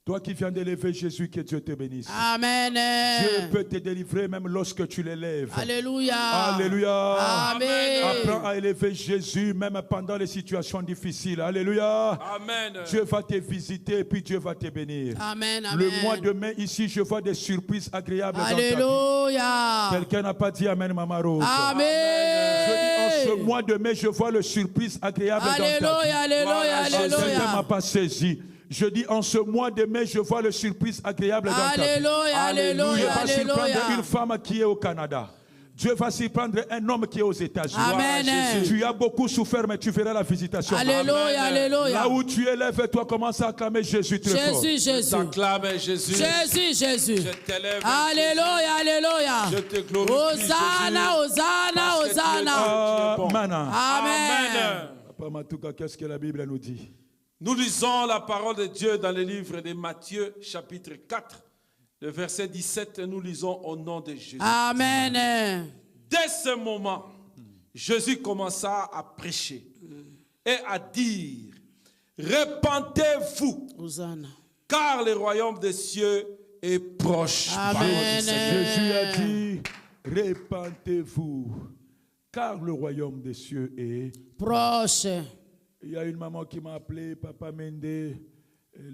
Toi qui viens d'élever Jésus, que Dieu te bénisse. Amen. Dieu peut te délivrer même lorsque tu l'élèves. Alléluia. Alléluia. Amen. Apprends à élever Jésus même pendant les situations difficiles. Alléluia. Amen. Dieu va te visiter et puis Dieu va te bénir. Amen. Amen. Le mois de mai, ici, je vois des surprises agréables. Alléluia. Quelqu'un n'a pas dit Amen, Maman Rose. Amen. Je dis en ce mois de mai, je vois le surprise agréable dans ta vie. Alléluia, alléluia. Quelqu'un m'a pas saisi. Je dis, en ce mois de mai, je vois le surprise agréable dans ta vie. Alléluia, Dieu va surprendre alléluia. une femme qui est au Canada. Dieu va surprendre un homme qui est aux États-Unis. Amen. Tu as beaucoup souffert, mais tu verras la visitation. Alléluia, alléluia. Là où tu es, lève-toi, commence à acclamer Jésus très fort. Jésus. Jésus. Jésus. Je t'élève. Alléluia, alléluia. Je te glorifie. Hosanna, Hosanna, Hosanna. Amen. Papa Matouka, qu'est-ce que la Bible nous dit? Nous lisons la parole de Dieu dans le livre de Matthieu, chapitre 4, le verset 17. Nous lisons au nom de Jésus. Amen. Dès ce moment, Jésus commença à prêcher et à dire: répentez-vous, Hosanna, car le royaume des cieux est proche. Amen. Jésus a dit: répentez-vous, car le royaume des cieux est proche. Il y a une maman qui m'a appelé, Papa Mende. Elle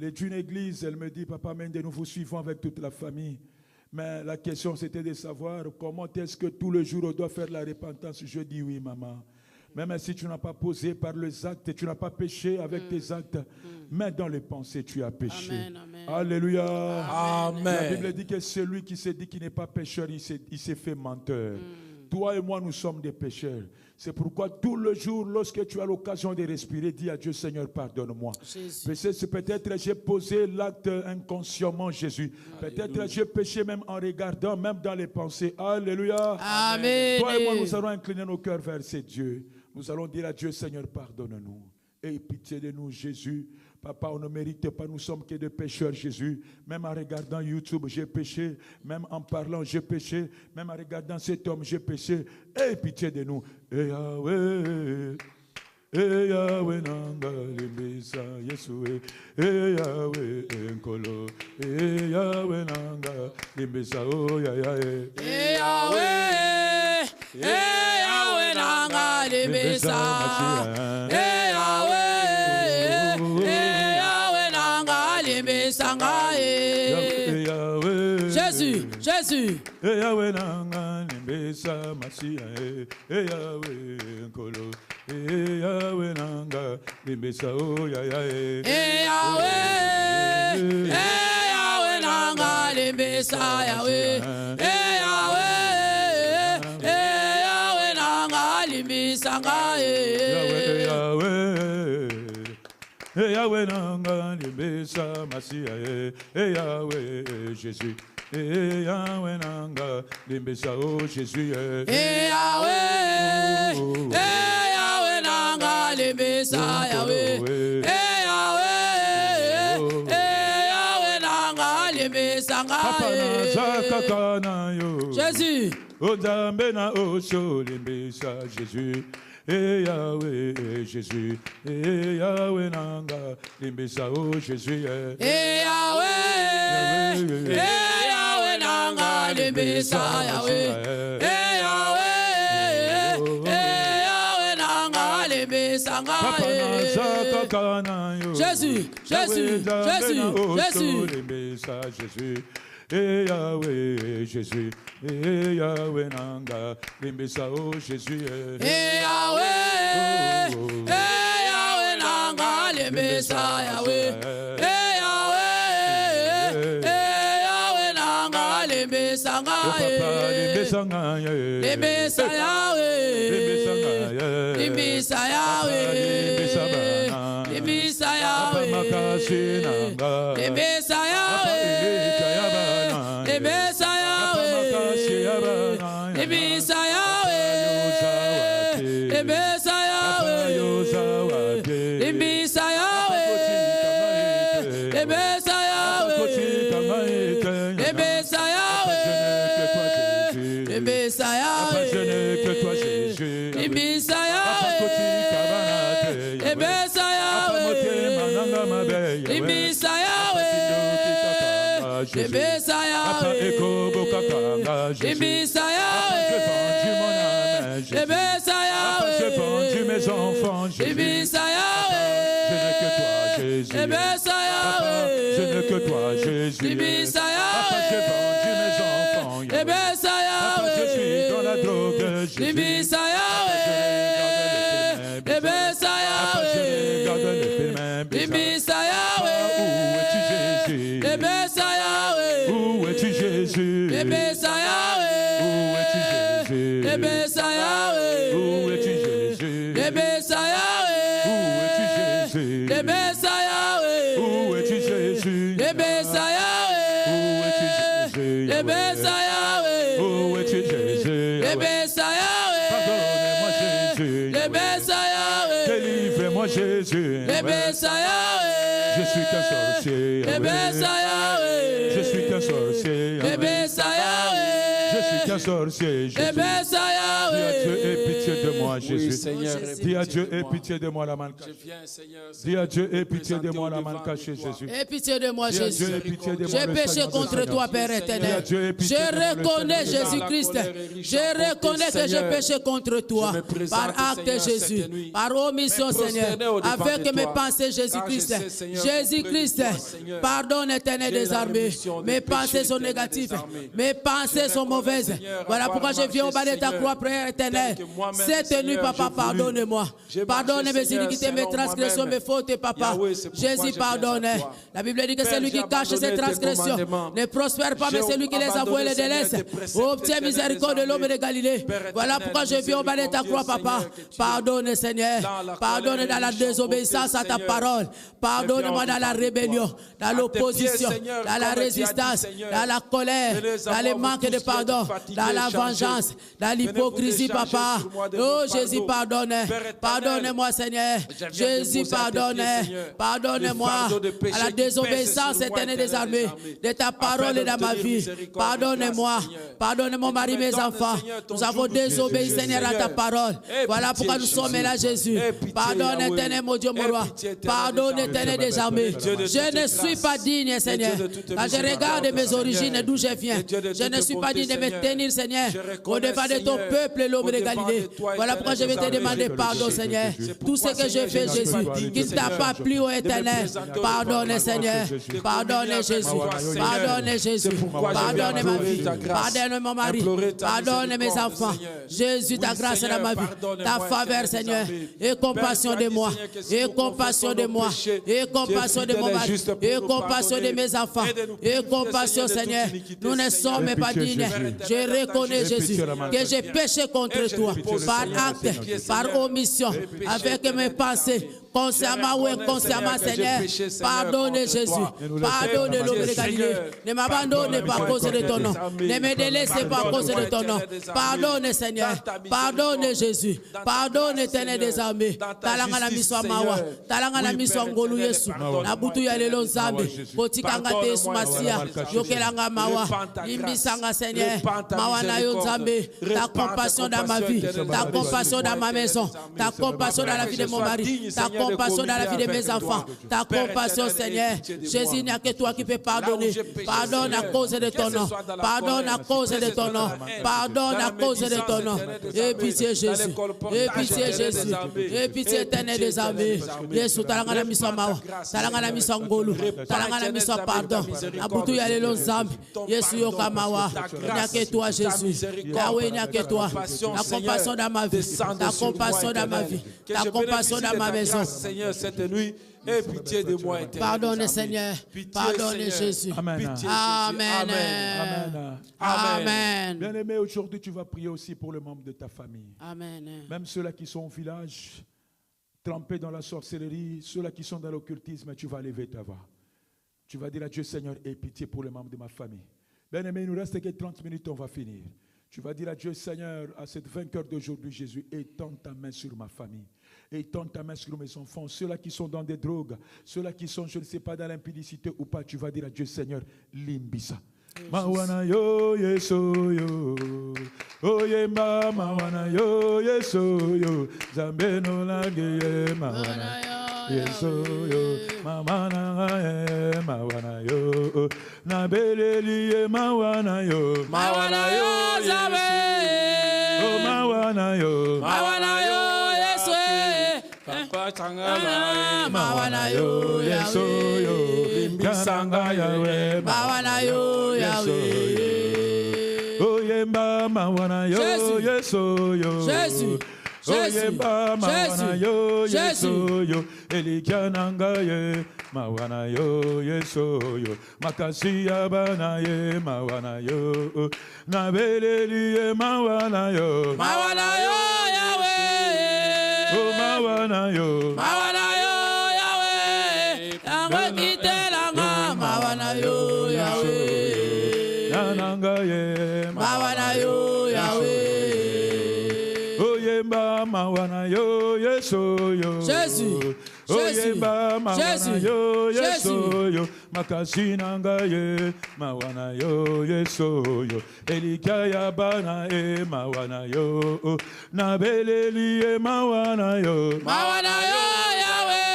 est d'une église, elle me dit: Papa Mende, nous vous suivons avec toute la famille. Mais la question c'était de savoir comment est-ce que tout le jour on doit faire la repentance. Je dis: oui, maman. Même si tu n'as pas posé par les actes, tu n'as pas péché avec tes actes, mais dans les pensées tu as péché. Amen, amen. Alléluia. Amen. La Bible dit que celui qui se dit qu'il n'est pas pécheur, il s'est fait menteur. Toi et moi, nous sommes des pécheurs. C'est pourquoi tout le jour, lorsque tu as l'occasion de respirer, dis à Dieu: Seigneur, pardonne-moi. Peut-être j'ai posé l'acte inconsciemment, Jésus. Peut-être j'ai péché même en regardant, même dans les pensées. Alléluia. Amen. Toi et moi, nous allons incliner nos cœurs vers ces dieux. Nous allons dire à Dieu: Seigneur, pardonne-nous. Aie pitié de nous, Jésus. Papa, on ne mérite pas, nous sommes que des pécheurs, Jésus. Même en regardant YouTube, j'ai péché. Même en parlant, j'ai péché. Même en regardant cet homme, j'ai péché. Aie pitié de nous. Et Yahweh, Nanga, Limbisa, Yesue. Et Yahweh, Nkolo. Et Yahweh, Nanga, Limbisa, oh, Yahweh. Et Yahweh, Nanga, Limbisa. Jésus. Yahweh nanga nimbesa masia Yahweh nkolo Yahweh nanga nimbesa oh Yahweh Yahweh nanga nimbesa Yahweh Yahweh nanga nimbesa Yahweh nanga nimbesa masia Yahweh Jésus. Yahweh nanga limbesa oh Jésus. Yahweh nanga limbesa Yahweh. Yahweh nanga limbesa Jésus. Odambe na osho limbesa Jésus. Yahweh Jésus. Yahweh nanga limbesa oh Jésus. Yahweh nanga limbesa Yahweh. Yahweh nanga limbesa Jésus. Yahweh Jésus. Yahweh nanga limbesa oh Jésus. Yahweh nanga limbesa Yahweh. Limbesa Yahweh. Limbesa Yahweh. Limbesa Yahweh. Limbesa Yahweh. Limbesa Yahweh. Limbesa Yahweh. Limbesa Yahweh. Limbesa Yahweh. Limbesa Yahweh. Limbesa Yahweh. Limbesa Yahweh. Limbesa Yahweh. Limbesa Yahweh. Limbisa Yahweh. Limbisa Yahweh. Limbisa Yahweh. Limbisa Yahweh. Mes enfants, Limbisa Yahweh. Limbisa Yahweh. Je n'ai que toi, Jésus. Limbisa Yahweh. J'ai vendu mes enfants. Limbisa Yahweh. Je suis dans la drogue. Limbisa Yahweh. Limbisa Yahweh. Limbisa Yahweh. Où es-tu Jésus? Limbisa Yahweh. Où es-tu Jésus? Limbisa Yahweh. Où es-tu Jésus? Limbisa Yahweh. Où es-tu Jésus? Limbisa Yahweh. Où es-tu Jésus? Limbisa Yahweh. Où es-tu Jésus? Limbisa Yahweh. Où es-tu Jésus? Limbisa Yahweh. Pardonnez-moi Jésus. Limbisa Yahweh. Délivrez-moi Jésus. Limbisa Yahweh. Je suis qu'un sorcier. Limbisa Yahweh. Je suis qu'un sorcier. Limbisa Yahweh. Je suis qu'un sorcier. Jésus. Limbisa Dis à Dieu, Yahweh. aie pitié de moi, Jésus. Seigneur, Dis à Dieu, aie pitié de moi, la main Je cachée. viens, Seigneur. Dis à Dieu, aie pitié de moi, la main cachée, Jésus. Aie pitié de moi, Dis à Jésus. Dieu, aie pitié de moi, J'ai le péché Seigneur des contre Seigneurs. toi, Père Dis à éternel. Dieu, aie pitié Je de moi, le reconnais, Seigneur. Jésus-Christ. Je reconnais que j'ai péché contre toi. Par acte, Jésus. Par omission, Seigneur. Avec mes pensées, Jésus-Christ. Jésus-Christ. Pardonne, éternel des armées. Mes pensées sont négatives. Mes pensées sont mauvaises. Voilà pourquoi je viens au bas de ta croix, Père éternel. Cette nuit, Papa, pardonne-moi. Pardonne mes iniquités, mes transgressions, mes fautes, Papa. Jésus, pardonne. La Bible dit que celui qui cache ses transgressions ne prospère pas, mais celui qui les avoue et les délaisse obtient miséricorde de l'homme de Galilée. Voilà pourquoi je viens au bas de ta croix, Papa. Pardonne, Seigneur. Pardonne dans la désobéissance à ta parole. Pardonne-moi dans la rébellion, dans l'opposition, dans la résistance, dans la colère, dans les manques de pardon, dans la vengeance, dans l'hypocrisie, Papa. Oh Jésus, pardonne. Pardonne-moi, Seigneur. Jésus, pardonne. Pardonne-moi à la désobéissance éternelle des armées, de ta parole et dans ma vie. Pardonne-moi. Pardonne mon mari, mes enfants. Nous avons désobéi, Seigneur, à ta parole. Voilà pourquoi nous sommes là, Jésus. Pardonne, éternel, mon Dieu, mon roi. Pardonne, éternel des armées. Je ne suis pas digne, Seigneur. Quand je regarde mes origines, d'où je viens, je ne suis pas digne de me tenir, Seigneur, au-devant de ton peuple, l'homme de Galilée. Voilà pourquoi je vais te demander pardon, Seigneur. Tout ce que j'ai fait, Jésus, qui ne t'a pas plu au éternel. Pardonne, Seigneur. Pardonne, Jésus. Pardonne, Jésus. Pardonne ma vie. Pardonne mon mari. Pardonne mes enfants. Jésus, ta grâce dans ma vie. Ta faveur, Seigneur. Et compassion de moi. Et compassion de moi. Et compassion de mon mari. Et compassion de mes enfants. Et compassion, Seigneur. Nous ne sommes pas dignes. Je reconnais, Jésus, que j'ai péché contre toi. Par acte, par omission, avec mes pensées, consciemment ou inconsciemment, Seigneur. Pardonne, Jésus. Pardonne l'homme de Galilée. Ne m'abandonne pas à cause de ton nom. Ne me délaisse pas à cause de ton nom. Pardonne, Seigneur. Pardonne, Jésus. Pardonne, éternel des armées. Talanga la miswa mawa. Talanga la miswa ngolu Yesu. Na butu ya lelo nzambe. Kotikanga te Yesu Masia. Yokelanga mawa. Limbisanga, Seigneur. Mawa na yo nzambe. Ta compassion dans ma vie. Ta compassion dans ma maison. Ta compassion dans la vie de mon mari. Ta compassion dans la vie de mes enfants. Ta compassion, Seigneur. Jésus, il n'y a que toi qui peux pardonner. Pardonne à cause de ton nom. Pardonne à cause de ton nom. Pardonne à cause de ton nom. Et pitié, Jésus. Et pitié, Jésus. Et pitié, éternel des armées. Yesu, talanga na miso mawa. Talanga na miso ngolu. Talanga na miso pardon. Abutu ya lelo nzambe. Yesu yoka mawa. Il n'y a que toi, Jésus. Yahweh, il n'y a que toi. La compassion dans ma vie. La compassion dans ma vie. La compassion dans ma maison. Seigneur, cette nuit, aie pitié de moi. Pardonne, Seigneur. Pardonne, Jésus. Amen. Amen. Amen. Amen. Bien-aimé, aujourd'hui, tu vas prier aussi pour le membre de ta famille. Amen. Même ceux-là qui sont au village, trempés dans la sorcellerie, ceux-là qui sont dans l'occultisme, tu vas lever ta voix. Tu vas dire à Dieu, Seigneur, aie pitié pour les membres de ma famille. Bien-aimé, il nous reste que 30 minutes, on va finir. Tu vas dire à Dieu, Seigneur, à cette vainqueur d'aujourd'hui, Jésus, étends ta main sur ma famille. Étends ta main sur mes enfants, ceux-là qui sont dans des drogues, ceux-là qui sont, je ne sais pas, dans l'impudicité ou pas, tu vas dire à Dieu, Seigneur, limbisa. Mawana yo yeso yo, oyemba mawana yo yeso yo, zambeno lage mawana yeso yo, mawana mawana yo, na beleli mawana yo, Mawana yo zabe, oh mawana yo, mawana yo yeso, mawana yo yeso yo, limbisanga yawe, mawana yo Yahweh. oyemba mawana yo yeso yo, Jésus. Jésus, Jésus, Jésus, Makasinanga ye mawana yo yesoyo elikaya bana e mawana yo na beleli e mawana yo Yahweh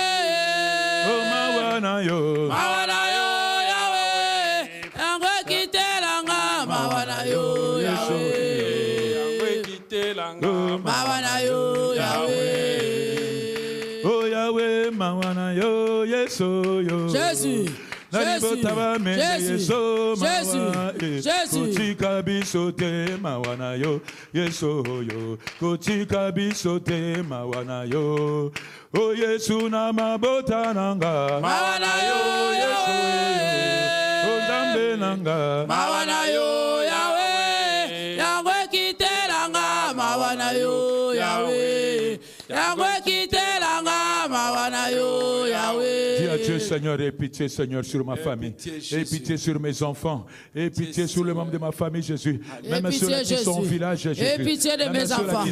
oh mawana yo Yahweh angwe kitelanga mawana yo Yahweh angwe kitelanga mawana yo Yahweh oh Yahweh mawana yo yesoyo Jésus Jésus, Kotika bisote mawana yo Yesu yo Kotika bisote mawana yo O Yesu na mabota nanga mawana yo Yahweh O Zambe nanga mawana yo Yahweh Yahweh kitelanga mawana yo Yahweh Yahweh kitelanga mawana yo Yahweh. Dis à Dieu Seigneur, aie pitié Seigneur sur ma famille, aie pitié sur mes enfants, aie pitié sur les membres de ma famille Jésus, même ceux qui sont au village Jésus, aie pitié de mes enfants,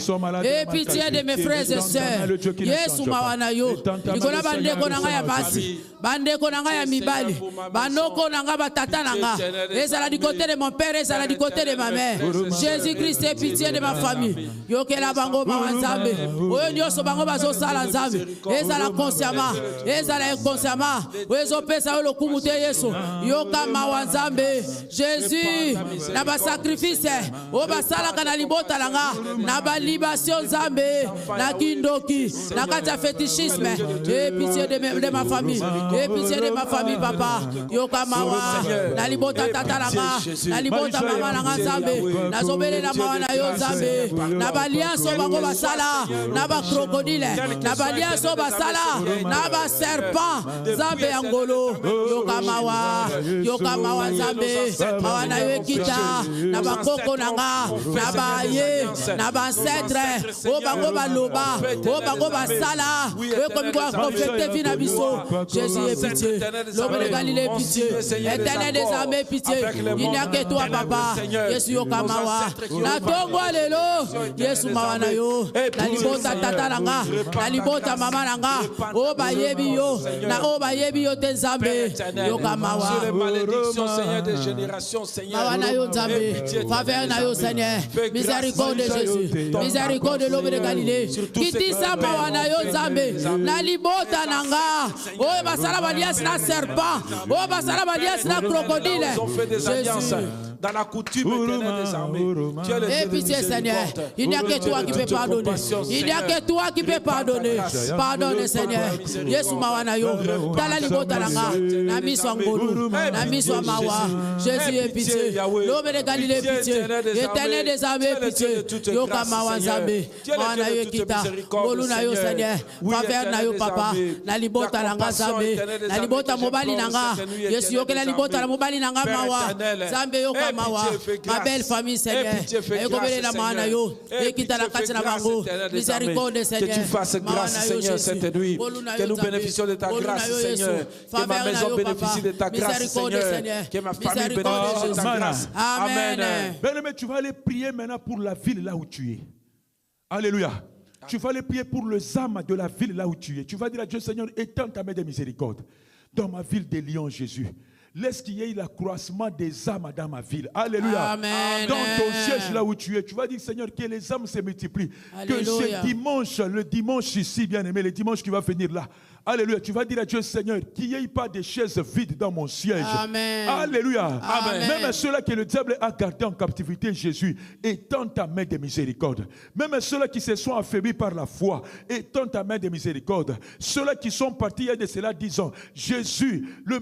aie pitié de mes frères et sœurs. Yesu mawana yo, nikola bandeko nanga ya basi, bandeko nanga ya mibali, bandoko nanga batata nanga, ezala du côté de mon père, ezala du côté de ma mère. Jésus-Christ, aie pitié de ma famille. Yokela bango mawanzambe, oyo nyoso bango bazo sala nzambe, ezala consciemment, ezala inconsciemment, oyo pesa yo lokumu te Yesu, yoka mawanzambe. Jésus, na ba sacrifice, o basala kana libota langa, na ba libation nzambe, na kindoki, na kata fétichisme, et pitié de ma famille, et pitié de ma famille papa, yoka mawa, na libota tata langa, na libota mama langa nzambe, na zobele na mawa na yo nzambe, na ba liaso bango basala, na ba crocodile, na ba liaso basala, na ba serpent, nzambe angolo, yoka mawa nzambe, mawa na yo ekita, na ba koko nanga, na ba ye, na ba ancêtre, o bango baloba, o bango basala, o komi ko confecter vie na biso. Jésus est pitié, l'homme de Galilée pitié, éternel des armées pitié, il n'y a que toi papa, Yesu yoka mawa, na tongo lelo, Yesu mawa na yo, na libota tata nanga, na libota mama nanga, o ba yebi yo, na o ba yebi yo te nzambe, yoka mawa. Sur les malédictions, Seigneur, des générations, Seigneur. Mawa na yo nzambe, faveur na yo Seigneur, miséricorde de Jésus, miséricorde de l'homme de Galilée, kitisa mawa na yo nzambe, na libota nanga, o basala balias na serpent, o basala balias na crocodile. Ils ont fait des alliances dans la coutume éternelle des armées. Aie pitié Seigneur, il n'y a que toi qui peux pardonner, il n'y a que toi qui peux pardonner. Pardonne Seigneur, Yesu mawa na yo, tala libota nanga, na miso ngolu, na miso mawa. Jésus est pitié, l'homme de Galilée pitié, éternel des armées pitié, yoka mawa nzambe, mawa na yo kita, ngolu na yo Seigneur, faveur na yo papa, na libota nanga nzambe, na libota mobali nanga, Yesu yoke na libota na mobali nanga mawa, nzambe yoka mawa, ma belle famille Seigneur, ekobele na mawa na yo, ekita na kati na bango, miséricorde Seigneur, que tu fasses grâce Seigneur cette nuit, que nous bénéficions de ta grâce Seigneur, que ma maison bénéficie de ta grâce Seigneur, que ma famille bénéficie de ta grâce. Amen. Bien-aimé, tu vas aller prier maintenant pour la ville là où tu es. Alléluia. Tu vas aller prier pour le âme de la ville là où tu es. Tu vas dire à Dieu, Seigneur, étends ta main de miséricorde dans ma ville de Lyon, Jésus. Laisse qu'il y ait l'accroissement des âmes dans ma ville. Alléluia. Amen. Dans ton siège là où tu es, tu vas dire, Seigneur, que les âmes se multiplient. Alléluia. Que ce dimanche, le dimanche ici, bien aimé, le dimanche qui va venir là, alléluia, tu vas dire à Dieu, Seigneur, qu'il n'y ait pas de chaises vides dans mon siège. Amen. Alléluia. Amen. Même ceux-là que le diable a gardés en captivité, Jésus, étends ta main de miséricorde. Même ceux-là qui se sont affaiblis par la foi, étends ta main de miséricorde. Ceux-là qui sont partis il y a de cela 10 ans, Jésus, la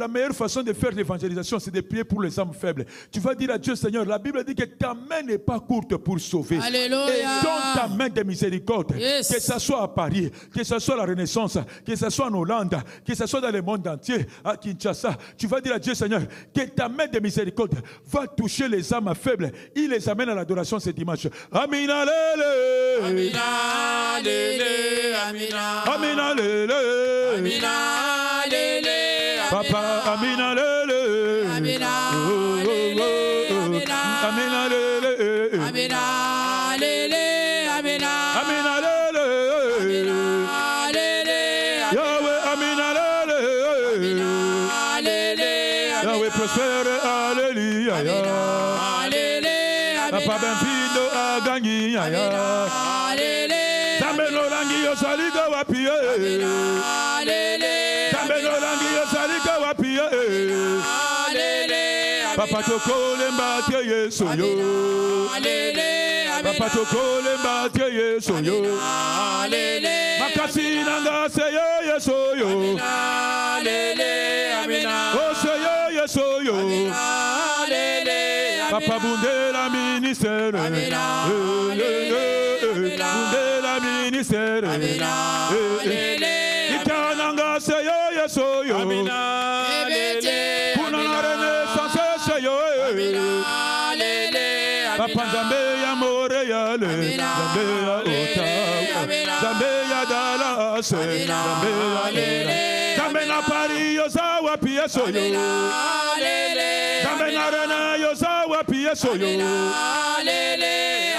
meilleure façon façon de faire l'évangélisation, c'est de prier pour les âmes faibles. Tu vas dire à Dieu, Seigneur, la Bible dit que ta main n'est pas courte pour sauver. Alléluia. Et donne ta main de miséricorde, Yes. que ce soit à Paris, que ce soit à la Renaissance, que ce soit en Hollande, que ce soit dans le monde entier, à Kinshasa. Tu vas dire à Dieu, Seigneur, que ta main de miséricorde va toucher les âmes faibles. Il les amène à l'adoration ce dimanche. Amina lele. Amina lele. Amina. Amina lele. Amina lele. Papa, Amina lele. Amina lele. Amina lele. Amina lele. Amina. Amina lele. Amina lele. Yahweh, Amina lele. Amina lele. Yahweh prospère, alléluia. Papa benfido agangi ya. Zambe no langi yo salika wapi. Zambe no langi yo salika wapi. Papa tokole mbate Yesu yo. Papa tokole mbate Yesu yo. Makasi nanga seyo Yesu yo. Oh seyo Yesu yo. Papa bundela ministère. Bundela ministère. Ikananga seyo Yesu yo. Kunana renaissance seyo. Papa Nzambe ya Montréal. Nzambe ya Ottawa. Nzambe ya Dallas. Nzambe ya Lele. Nzambe na Paris yo sawa pia soyo. Nzambe na Rena yo sawa pia soyo.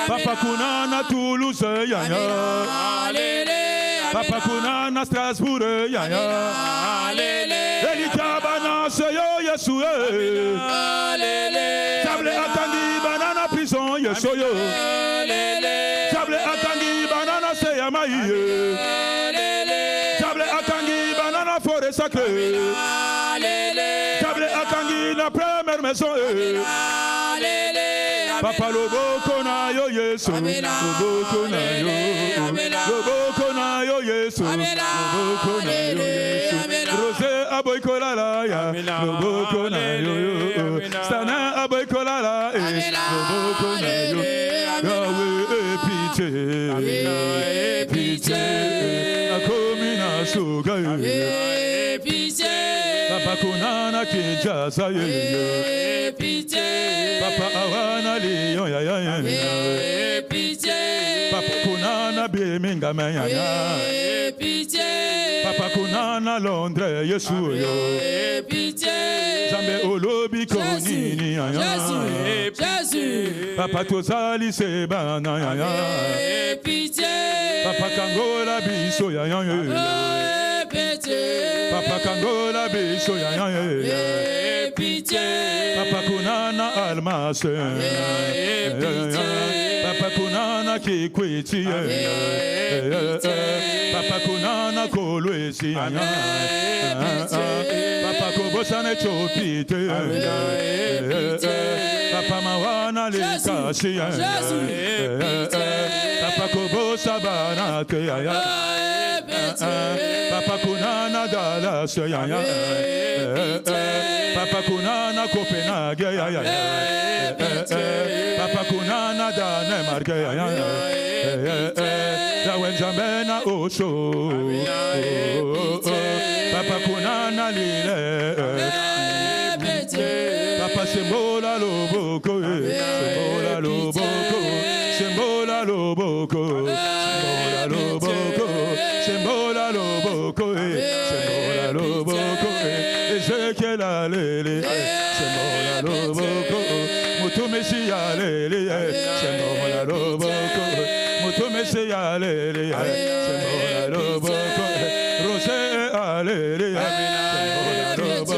Papa kunana Toulouse ya ya. Papa kunana Strasbourg ya ya. Elikabana seyo Yesu. Table atangi banana prison Yesu yo. Table atangi banana seyamai. Table atangi banana forêt sacrée. Table atangi la première maison. Papa loboko na yo Yesu. Loboko na yo. Loboko na yo Yesu. Loboko na yo Yesu. Rosé aboikolala ya. Loboko na yo. Sana aboikolala. Loboko na yo. Yahweh pitié. Pitié. Akomina suga. Papa kunana Kinshasa ye. Papa awana lion ya ya ya. Papa kunana Birmingham ya ya. Papa kunana Londres Yesu yo. Zambe olobi konini ya ya. Papa tozali sebana ya ya. Papa kangola biso ya ya ya. Papa kangola biso ya ya ya. Papa kunana almase. Papa kunana kikwiti. Papa kunana kolwesi ya ya. Papa kobosane chopite. Papa mawana likasi ya ya. Papa kobosa banate ya ya. Papa kunana Dallas ya ya. Papa kunana Copenhagen ya ya. Papa kunana Danemark ya ya. Ya wenjambena Osho. Papa kunana Lille. Papa sembola loboko. Sembola loboko. Sembola loboko. Sembola loboko. Sembola loboko. Sembola loboko. Ezekiel alele. Sembola loboko. Mutumesi alele. Sembola loboko. Mutumesi alele. Sembola loboko. Rosé alele. Sembola loboko.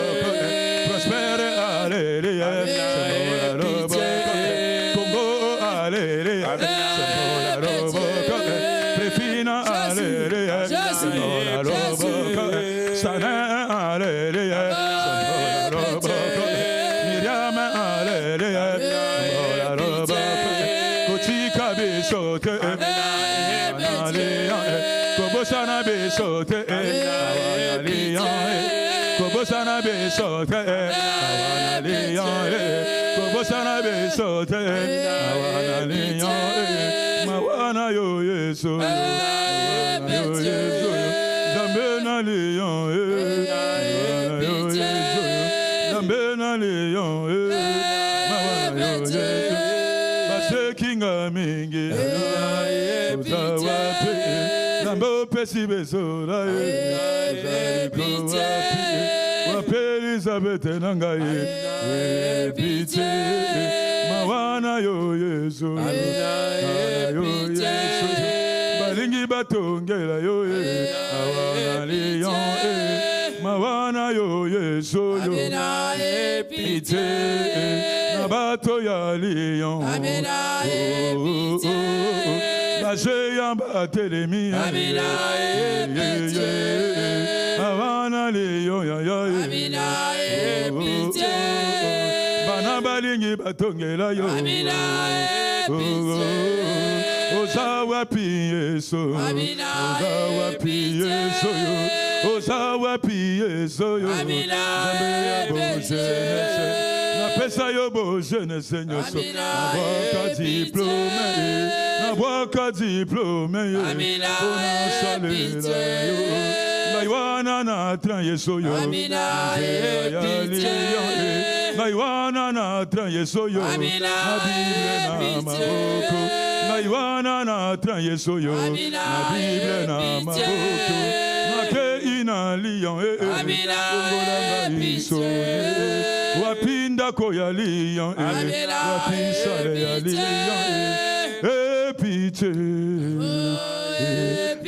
Prospère alele. Sembola loboko. Congo alele. Sembola loboko. Prefina alele. Sembola loboko. Sana alele. Sembola loboko. Miriam alele. Sembola loboko. Kochika bisote. Kobosana bisote. Kobosana Bosana besote, mawana lion, Bosana besote, mawana lion, mawana yo yeso, yo yeso, Zambena lion, mawana yo yeso, Zambena lion, mawana yo yeso, Base kinga mingi, Uzawape, Zambo pesi besora, Elizabeth nangaye pite mawana yo yeso yo yeso balingi batongela yo mawana lion mawana yo yeso yo pite na bato ya lion baje yamba telemi mawana lion ya bana balingi batongela yo ozawa piyeso ozawa piyeso yo ozawa piyeso yo napesa yo bo jeunesse nyoso naboka diplome ona salela yo Naiwana na tran yeso yo Naiwana na tran yeso yo na Bible na maboko Naiwana na tran yeso yo na Bible na maboko na ke ina lion ngola ngaiso wapinda ko ya lion wapisa ya lion pitié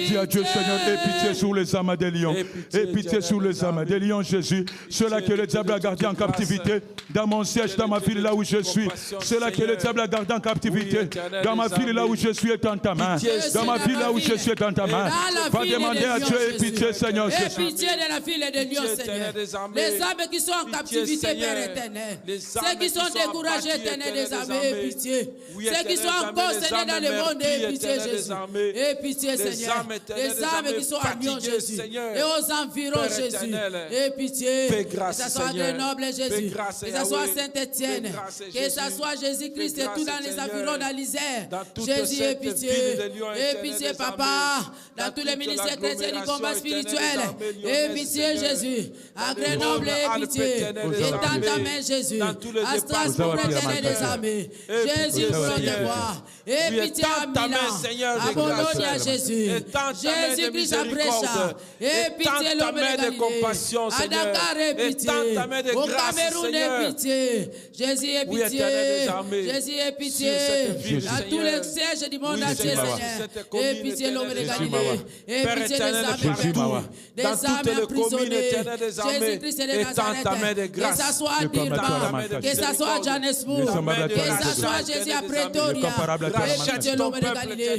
dis à Dieu Seigneur, aie pitié sur les âmes des lions. Aie pitié sur les âmes des lions, Jésus. Ceux-là que le diable a gardé en captivité. Dans mon siège, dans ma ville, là où je suis. Ceux-là que le diable a gardé en captivité. Dans ma ville, là où je suis, est dans ta main. Dans ma ville, là où je suis, est dans ta main. Va demander à Dieu, aie pitié, Seigneur Jésus. Aie pitié de la ville et de lions, Seigneur. Les âmes qui sont en captivité, Père éternel. Ceux qui sont découragés, éternel des armées, aie pitié. Ceux qui sont encore, Seigneur, dans le monde, aie pitié, Jésus. Aie pitié, Seigneur. Les âmes qui sont à Lyon, Jésus, et aux environs, Jésus, aie pitié, que ce soit à Grenoble, Jésus, que ce soit à Saint-Étienne, que ce soit Jésus-Christ et tout dans les environs d'Alizère, Jésus, aie pitié, Papa, dans tous les ministères chrétiens du combat spirituel, aie pitié, Jésus, à Grenoble, aie pitié, étends ta main, Jésus, à Strasbourg, éternel des armées, Jésus, pour te voir, aie pitié à Milan, à Bologna, Jésus, Jésus-Christ à Brescia, et pitié l'homme de Galilée, à Dakar, et pitié, au Cameroun, et pitié, Jésus est pitié, Jésus est pitié, à tous les sièges du monde entier, Seigneur, et pitié l'homme de Galilée, et pitié des âmes partout, des âmes emprisonnées, Jésus-Christ de Nazareth, que ça soit à Dirma, que ça soit à Johannesburg, que ça soit Jésus à Pretoria, et pitié l'homme de Galilée, et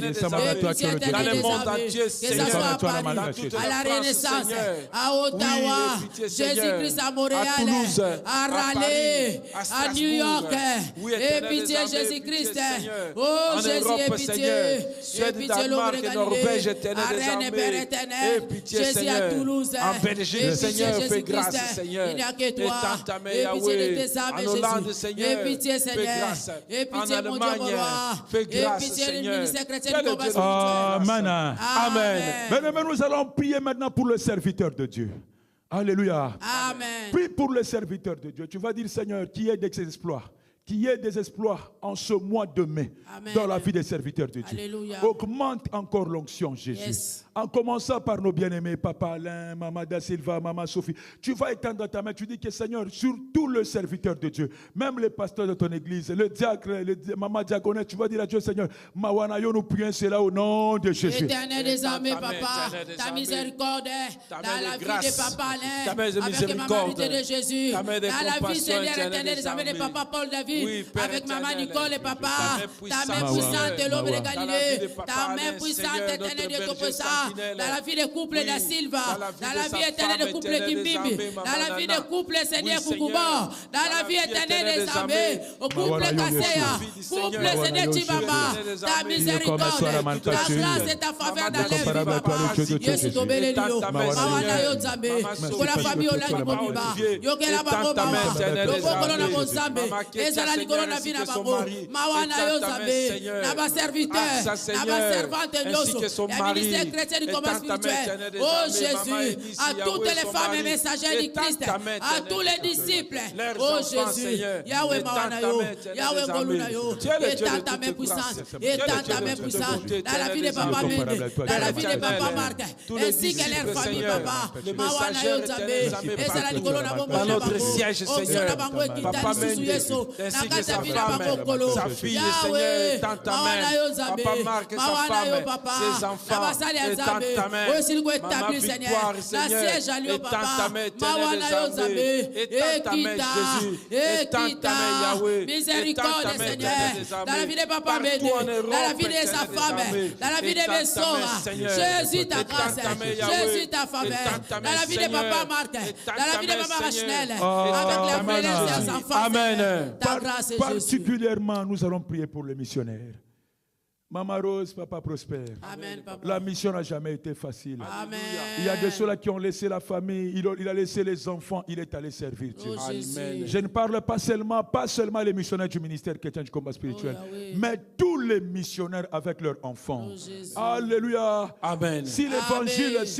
pitié éternel des âmes, que ça soit à Paris, à la Renaissance, à Ottawa, Jésus-Christ à Montréal, à Raleigh, à New York, et pitié Jésus-Christ, oh Jésus, et pitié l'homme de Galilée, à Rennes, Père éternel, Jésus à Toulouse, en Belgique, Seigneur, fais grâce, Seigneur, il n'y a que toi, et pitié de tes âmes, Jésus, et pitié Seigneur, et pitié mon Dieu, mon roi, et pitié du ministère chrétien du combat spirituel. Amen. Mais nous allons prier maintenant pour le serviteur de Dieu. Alléluia. Amen. Prie pour le serviteur de Dieu. Tu vas dire, Seigneur, qu'il y ait des exploits. Qu'il y ait des exploits en ce mois de mai. Amen. Dans la vie des serviteurs de Dieu. Alléluia. Augmente encore l'onction, Jésus. Yes. En commençant par nos bien-aimés, Papa Alain, Maman Da Silva, Maman Sophie. Tu vas étendre ta main. Tu dis que, Seigneur, sur tout le serviteur de Dieu, même les pasteurs de ton église, le diacre, Maman Diaconette, tu vas dire à Dieu, Seigneur, Mawanayo, nous prions cela au nom de Jésus. Éternel des armées, Papa, ta miséricorde dans la vie de Papa Alain, avec l'amabilité de Jésus, dans la vie, Seigneur, éternel des armées de Papa Paul David, vie, avec maman Nicole et papa. Ta main puissante, l'homme de Galilée. Ta main puissante, éternelle de Toposa. Dans la vie des couples de Silva. Dans la vie éternelle des couples d'Imbimbi. Dans la vie des couples, Seigneur Koukouba. Dans la vie éternelle des armées. Au couple Kasséa. Couple Seigneur Tibamba. Ta miséricorde, ta grâce et ta faveur dans les vies, papa. Yesu tobele liyo. Mawana yo Nzambe. Pour la famille Olaki Bobiba. Yokela bango baba. Yokokolo na Mozambe. Ezala likolo na vie na bango. Mawana yo Nzambe. Na ba serviteur. Na ba servante nyoso. Ya ministère chrétien du combat spirituel. Oh Jésus. À toutes les femmes et messagères du Christ. À tous les disciples. Oh Jésus. Yahweh Mawana yo. Yahweh Goluna yo. Étends ta main puissante. Étends ta main puissante. Dans la vie de Papa Mende. Dans la vie de Papa Marc. Ainsi que leur famille, Papa. Mawana yo Nzambe. Ezala likolo na bombo na bango. Seigneur, Papa Mende, ainsi que sa femme, sa fille, Seigneur, étends ta main. Papa Marc et sa femme, ses enfants, étends ta main. Maman Victoire, Seigneur, étends ta main, étends ta main, Jésus, étends ta main, Yahweh, miséricorde, Seigneur, dans la vie de Papa Mende, dans la vie de sa femme, dans la vie de mes soeurs, Jésus ta grâce, Jésus ta faveur, dans la vie de Papa Marc, dans la vie de Papa Rachnel, avec les frères et les enfants. Amen. Particulièrement, nous allons prier pour les missionnaires. Maman Rose, Papa Prosper. Amen, Papa. La mission n'a jamais été facile. Amen. Il y a de ceux-là qui ont laissé la famille, il a laissé les enfants, il est allé servir Dieu. Oh, Amen. Je ne parle pas seulement les missionnaires du ministère chrétien du combat spirituel, mais tous les missionnaires avec leurs enfants. Oh, Alléluia. Amen. Si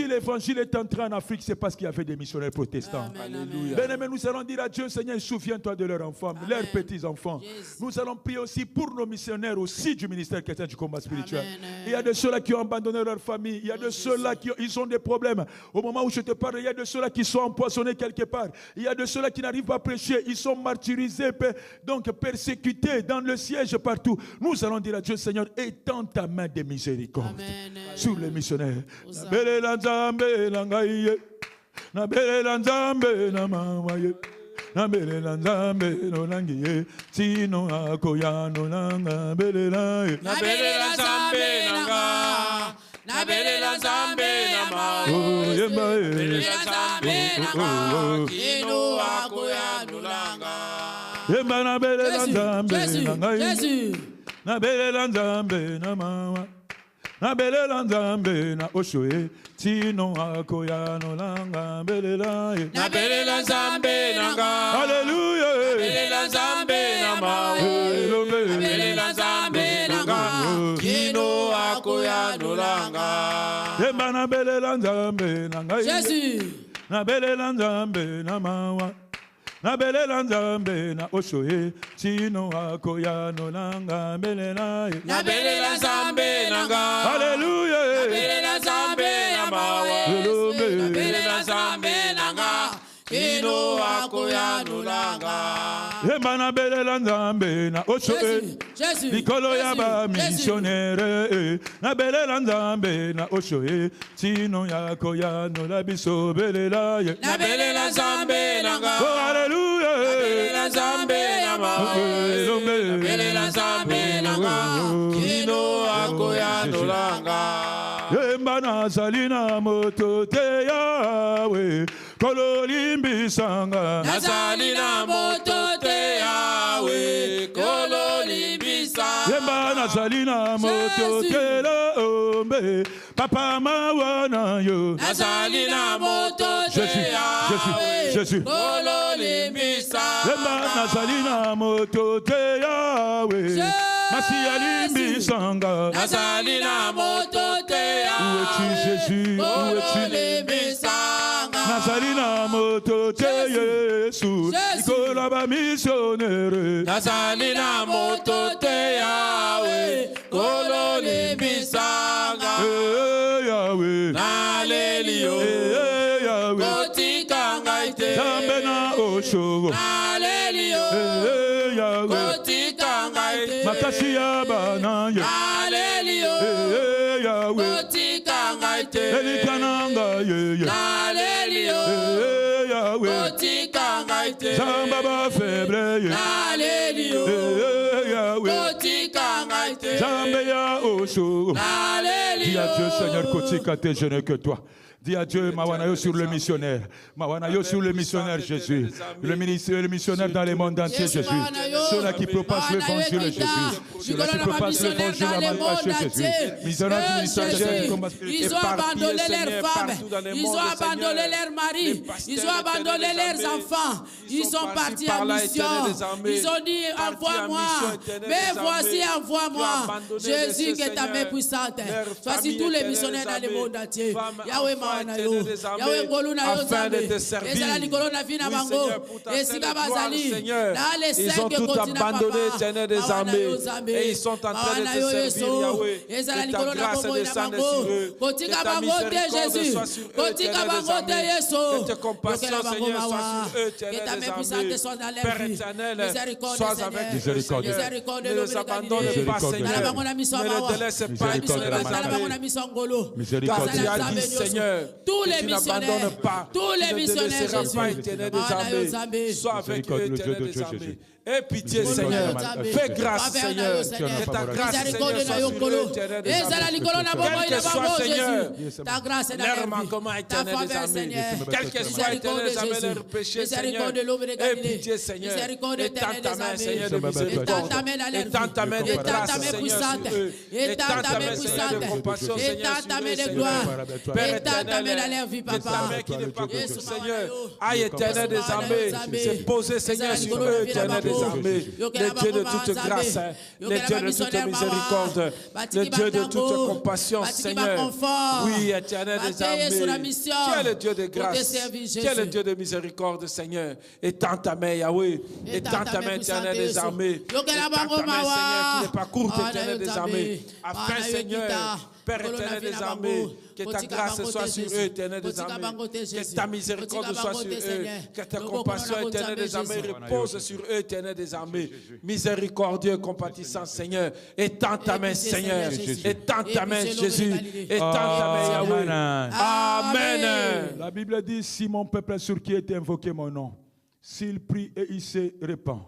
l'évangile est entré en Afrique, c'est parce qu'il y avait des missionnaires protestants. Alléluia. Bien-aimés, nous allons dire à Dieu, Seigneur, souviens-toi de leurs enfants, leurs petits-enfants. Yes. Nous allons prier aussi pour nos missionnaires aussi du ministère chrétien du combat spirituel. Amen. Il y a de ceux-là qui ont abandonné leur famille. Il y a de ceux-là qui ont des problèmes. Au moment où je te parle, il y a de ceux-là qui sont empoisonnés quelque part. Il y a de ceux-là qui n'arrivent pas à prêcher. Ils sont martyrisés, donc persécutés dans le siège partout. Nous allons dire à Dieu, Seigneur, étends ta main de miséricorde sur les missionnaires. Nabelela Nzambe no langiye tino akoya no langa belela Nabelela Nzambe nanga Nabelela Nzambe nama Nabelela Nzambe nanga tino akoya no langa Yemba nabelela Nzambe nanga Jésus Nabelela Nzambe nama Nabelela Nzambe na oshoe tino akoya no langa belela Nabelela Nzambe nanga Alléluia Nabelela Nzambe nama Nabelela Nzambe nanga tino akoya no langa Yemba nabelela Nzambe nanga Jésus Nabelela Nzambe nama Nabelela Nzambe na oshoe tino akoya no langa belela Nabelela Nzambe nanga Alléluia Nabelela Nzambe nama Nabelela Nzambe nanga tino akoya no langa Yemba nabelela Nzambe na oshoe Nikolo ya ba missionnaire Nabelela Nzambe na oshoe tino akoya no la biso belela Nabelela Nzambe nanga Oh Alléluia Nabelela Nzambe nama Nabelela Nzambe nanga tino akoya no langa Yemba nazali na moto te yawe Kololimbisanga Nazali na moto te yawe Kololimbisanga Yemba nazali na moto te laombe Papa mawana yo Nazali na moto te yawe Jésus Kololimbisanga Yemba nazali na moto te yawe Masia limbisanga Nazali na moto te yawe Où es-tu Jésus Où es-tu Nazali na moto te Yesu Nikola ba missionnaire Nazali na moto te yawe Kololimbisanga Yahweh Nalelio Yahweh Kotika ngaite Zambe na oshogo Nalelio Yahweh Kotika ngaite Makasi ya bananye Nalelio Yahweh Kotika ngaite Elikananga Nalelio Yahweh Kotika ngaite Zamba ba febre Nalelio Dis à Dieu, Seigneur, Kotika, t'es jeune que toi. Dis à Dieu, Mawanayo sur le missionnaire. Mawanayo sur le missionnaire, Jésus. Le missionnaire dans le monde entier, Jésus. Ceux-là qui propagent l'évangile, Jésus. Ceux-là qui propagent l'évangile dans le monde Jésus. Ils ont abandonné leurs femmes. Ils ont abandonné leurs maris. Ils ont abandonné leurs enfants. Ils sont partis en mission. Ils ont dit, envoie-moi. Mais voici, envoie-moi. Jésus qui est ta main puissante. Voici tous les missionnaires dans le monde entier. Yahweh, afin de te servir. Oui, Seigneur, ils ont tout abandonné, Éternel des armées, et ils sont en train de te servir, Yahweh. Que ta grâce descende sur eux, que ta miséricorde soit sur eux, Éternel des armées, que tes compassions, Seigneur, soient sur eux, Éternel des armées. Père éternel, sois avec eux, Seigneur. Ne les abandonne pas, Seigneur. Ne les délaisse pas, Éternel des armées. Car tu as dit, Seigneur, tous les missionnaires, tous les missionnaires, sois avec eux, Éternel des armées. Aie pitié, Seigneur. Fais grâce, Seigneur. Que ta grâce, Seigneur, soit sur eux, Éternel des armées. Quel que soit, Seigneur, ta grâce est leur manquement, Éternel des armées. Quel que soit, Éternel des armées, leur péché, Seigneur. Aie pitié, Seigneur. Étends ta main, Seigneur, de miséricorde. Étends ta main de grâce, Seigneur, sur eux. Étends ta main, Seigneur, de compassion, Seigneur, sur eux, Seigneur. Père éternel, que ta main qui n'est pas contre, Seigneur, aille, Éternel des armées, se poser, Seigneur, sur eux, Éternel des armées, le Dieu de toute grâce, le Dieu de toute miséricorde, le Dieu de toute compassion, Seigneur. Oui, Éternel des armées, tu es le Dieu de grâce, tu es le Dieu de miséricorde, Seigneur. Étends ta main, Yahweh, étends ta main, Éternel des armées, étends ta main, Seigneur, qui n'est pas courte, Éternel des armées, afin, Seigneur, Père éternel des armées, que ta grâce soit sur eux, éternel des armées, que ta miséricorde soit sur eux, que ta compassion, éternel des armées, repose sur eux, éternel des armées. Miséricordieux, compatissant, Seigneur, étends ta main, Seigneur, étends ta main, Jésus, étends ta main, Yahweh. Amen. La Bible dit, si mon peuple sur qui est invoqué mon nom, s'il prie et il se répand,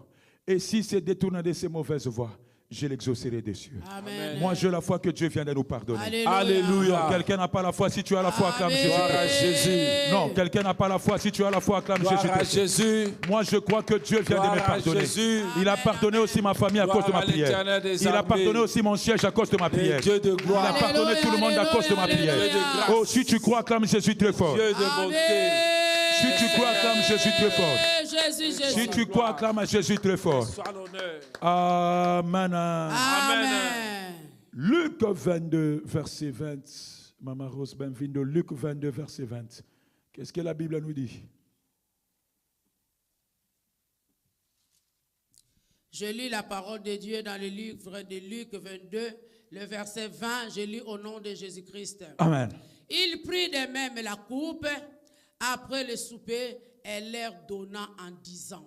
et s'il se détourne de ses mauvaises voies, je l'exaucerai des cieux. Amen. Moi, j'ai la foi que Dieu vient de nous pardonner. Alléluia. Quelqu'un n'a pas la foi. Si tu as la foi, acclame Jésus. Gloire à Jésus. Non, quelqu'un n'a pas la foi. Si tu as la foi, acclame Jésus. Moi, je crois que Dieu vient de me pardonner. Jésus. Il a pardonné aussi ma famille à cause de ma prière. Il a pardonné aussi mon siège à cause de ma prière. Dieu de gloire. Il a pardonné tout le monde à cause de ma prière. Oh, si tu crois, acclame Jésus très fort. Dieu de bonté. Si tu crois, acclame Jésus très fort. Si tu crois, acclame Jésus très fort. Amen. Amen. Luc 22, verset 20. Maman Rose Benvindo, Luc 22, verset 20. Qu'est-ce que la Bible nous dit? Je lis la parole de Dieu dans le livre de Luc 22, le verset 20. Je lis au nom de Jésus-Christ. Amen. Il prit de même la coupe après le souper et leur donna en disant: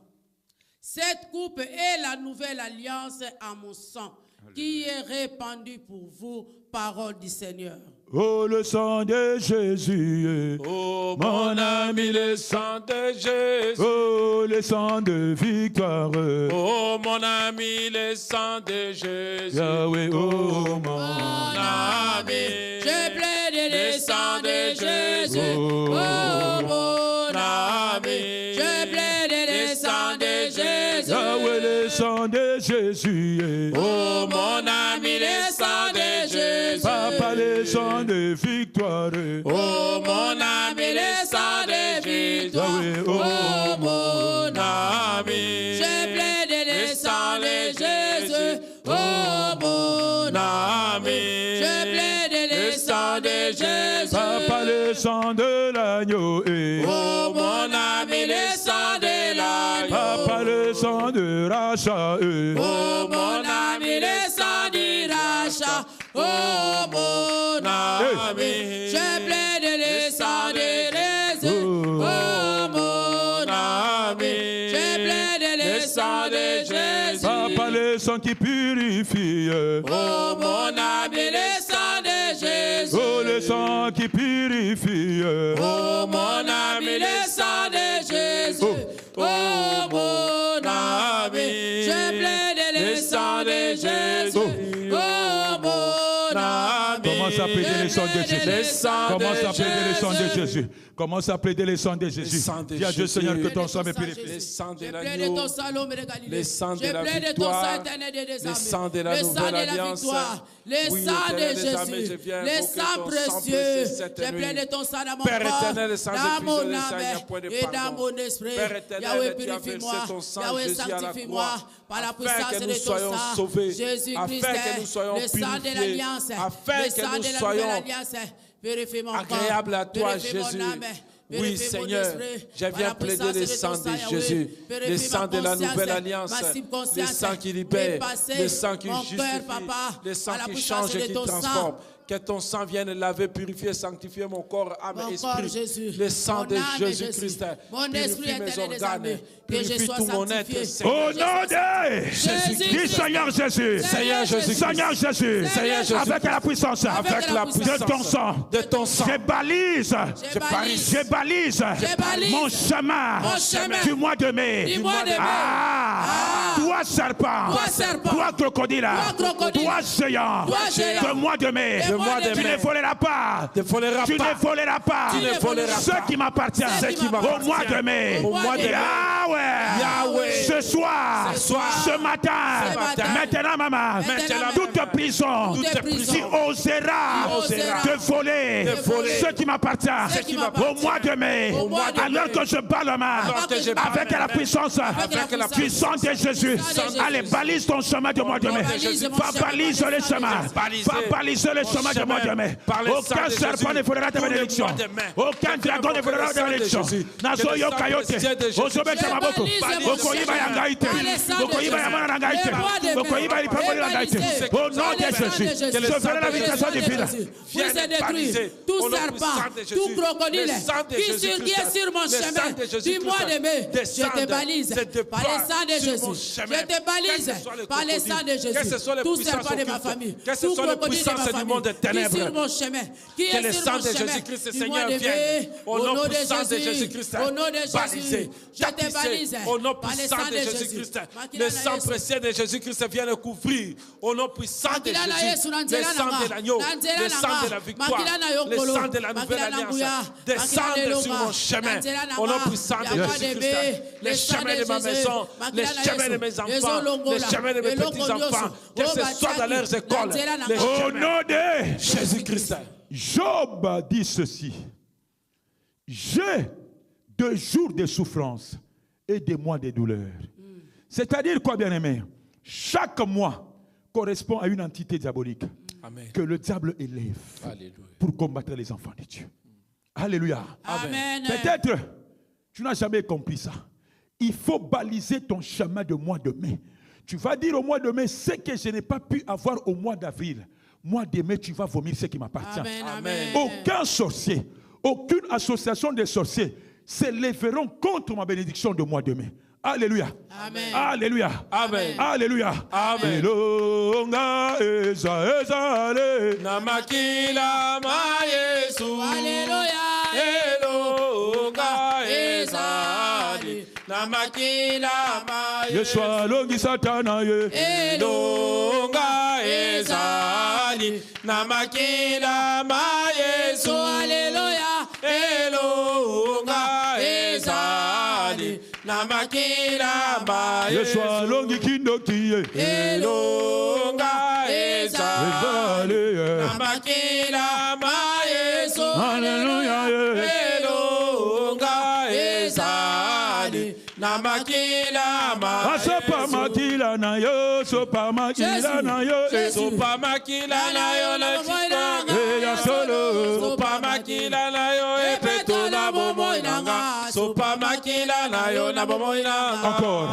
cette coupe est la nouvelle alliance à mon sang, qui est répandue pour vous, parole du Seigneur. Oh, le sang de Jésus. Oh, mon ami, le sang de Jésus. Oh, le sang de victoire. Oh, mon ami, le sang de Jésus. Yahweh, oh, mon ami. Je plaide le sang de Jésus. Oh, mon ami. Je plaide le sang de Jésus. Yahweh, le sang de Jésus. Oh, mon ami, le sang de Jésus. Papa, le sang de victoire. Oh, mon ami, le sang de victoire. Oh, mon ami. Je plaide le sang de Jésus. Oh, mon ami. Je plaide le sang de Jésus. Papa, le sang de l'agneau. Oh, mon ami, le sang de l'agneau. Papa, le sang de rachat. Oh, mon ami, le sang du rachat. Oh, mon ami. Je plaide le sang de Jésus. Oh, mon ami. Je plaide le sang de Jésus. Papa, le sang qui purifie. Oh, mon ami, le sang de Jésus. Oh, le sang qui purifie. Oh, mon ami, le sang de Jésus. Oh, mon ami. Je plaide le sang de Jésus. Commence à plaider le sang de Jésus. Commence à plaider le sang de Jésus. Dis à Dieu, Seigneur, que ton sang me purifie. Le sang de l'agneau, le sang de la victoire, le sang de la nouvelle alliance. Le sang de Jésus, le sang précieux. Je plaide ton sang dans mon corps, dans mon âme et dans mon esprit. Yahweh, purifie-moi. Yahweh, sanctifie-moi par la puissance de ton sang. Jésus-Christ, le sang de l'alliance, le sang de la nouvelle alliance. Purifie mon corps, agréable à toi, Jésus. Oui, Seigneur, je viens plaider le sang de Jésus, le sang de la nouvelle alliance, le sang qui libère, le sang qui justifie, le sang qui change et qui transforme. Que ton sang vienne laver, purifier, sanctifier mon corps, âme et esprit. Le sang de Jésus-Christ purifie mes organes, purifie tout mon être. Au nom de Jésus, dis Seigneur Jésus, Seigneur Jésus, Seigneur Jésus, avec la puissance de ton sang, je balise mon chemin du mois de mai. Toi serpent, toi crocodile, toi géant, du mois de mai. Tu ne voleras pas. Tu ne voleras pas. Ce qui m'appartient au mois de mai. Yahweh. Ce soir, ce matin, maintenant, maman, toute prison qui osera te voler ce qui m'appartient au mois de mai, alors que je bats la main avec la puissance du sang de Jésus. Allez, balise ton chemin du mois de mai. Balise le chemin. Balise le chemin du mois de mai. Aucun serpent ne volera ta bénédiction. Aucun dragon ne volera ta bénédiction. Nazo yo kayote. Ozobe chamaboko. Okoyiba yangaite. Okoyiba yamana yangaite. Okoyiba ipamoli yangaite. Au nom de Jésus, je ferai la visitation divine. Vous êtes détruits. Tout serpent, tout crocodile qui est sur mon chemin du mois de mai, je te balise par le sang de Jésus. Je te balise par le sang de Jésus. Tout serpent de ma famille, tout crocodile de ma famille qui est sur mon chemin, qui est sur mon chemin du mois de mai, au nom de Jésus, au nom de Jésus, je te balise par le sang de Jésus. Le sang précieux de Jésus-Christ vient le couvrir au nom puissant de Jésus. Le sang de l'agneau, le sang de la victoire, le sang de la nouvelle alliance, descendre sur mon chemin au nom puissant de Jésus-Christ. Les chemins de ma maison, les chemins de mes enfants, les chemins de mes petits-enfants, que ce soit dans leurs écoles, au nom de Jésus-Christ. Job dit ceci: j'ai 2 jours de souffrance et 2 mois de douleur. C'est-à-dire quoi, bien-aimé? Chaque mois correspond à une entité diabolique. Amen. Que le diable élève. Alléluia. Pour combattre les enfants de Dieu. Alléluia. Amen. Peut-être tu n'as jamais compris ça. Il faut baliser ton chemin de mois de mai. Tu vas dire au mois de mai ce que je n'ai pas pu avoir au mois d'avril. Mois de mai, tu vas vomir ce qui m'appartient. Amen. Aucun sorcier, aucune association de sorciers s'élèveront contre ma bénédiction de mois de mai. Alléluia. Amen. Alléluia. Amen. Alléluia. Amen. Elonga eza ezale namakila ma Yesu. Alléluia. Elonga ezale namakila ma Yesu. Yesu alongi satana ye. Elonga ezale namakila ma Yesu. Alléluia. Elonga ezale namakila ma Yesu alongi kindoki ye. Elonga ezale namakila ma Yesu. Alléluia ye. Elonga ezale namakila ma Yesu. Sopa makila na yo, sopa makila na yo, sopa makila na yo na chikanga ya solo, sopa makila na yo epeto na bomoinanga, sopa makila na yo na bomoinanga. Encore.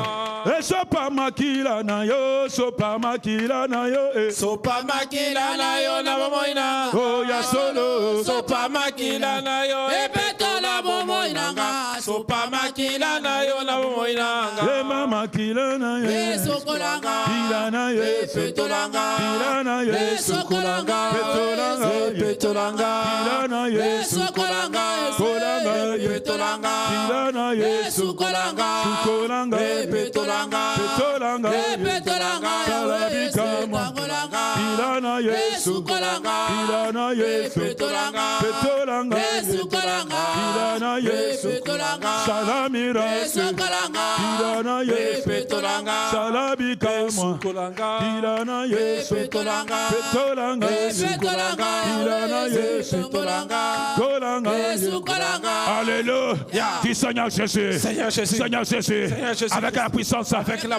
Sopa makila na yo, sopa makila na yo, sopa makila na yo na bomoinanga. Oh ya solo, sopa makila na yo epeto na bomoinanga, sopa makila na yo na bomoinanga. Mama kila na ye, Sokolanga, kila na ye, petolanga, kila na ye, sokolanga, petolanga, petolanga, kila na ye, sokolanga, kolanga, petolanga, kila na ye, sokolanga, sokolanga, petolanga, petolanga, petolanga, kalabika, petolanga, Ilana Yesu kolanga. Ilana Yesu petolanga. Petolanga Yesu kolanga. Ilana Yesu petolanga. Salamira Yesu kolanga. Ilana Yesu petolanga. Salabika Yesu kolanga. Ilana Yesu petolanga. Petolanga Yesu kolanga. Ilana Yesu petolanga. Kolanga Yesu kolanga. Alléluia. Dis Seigneur Jésus. Seigneur Jésus. Seigneur Jésus. Avec la puissance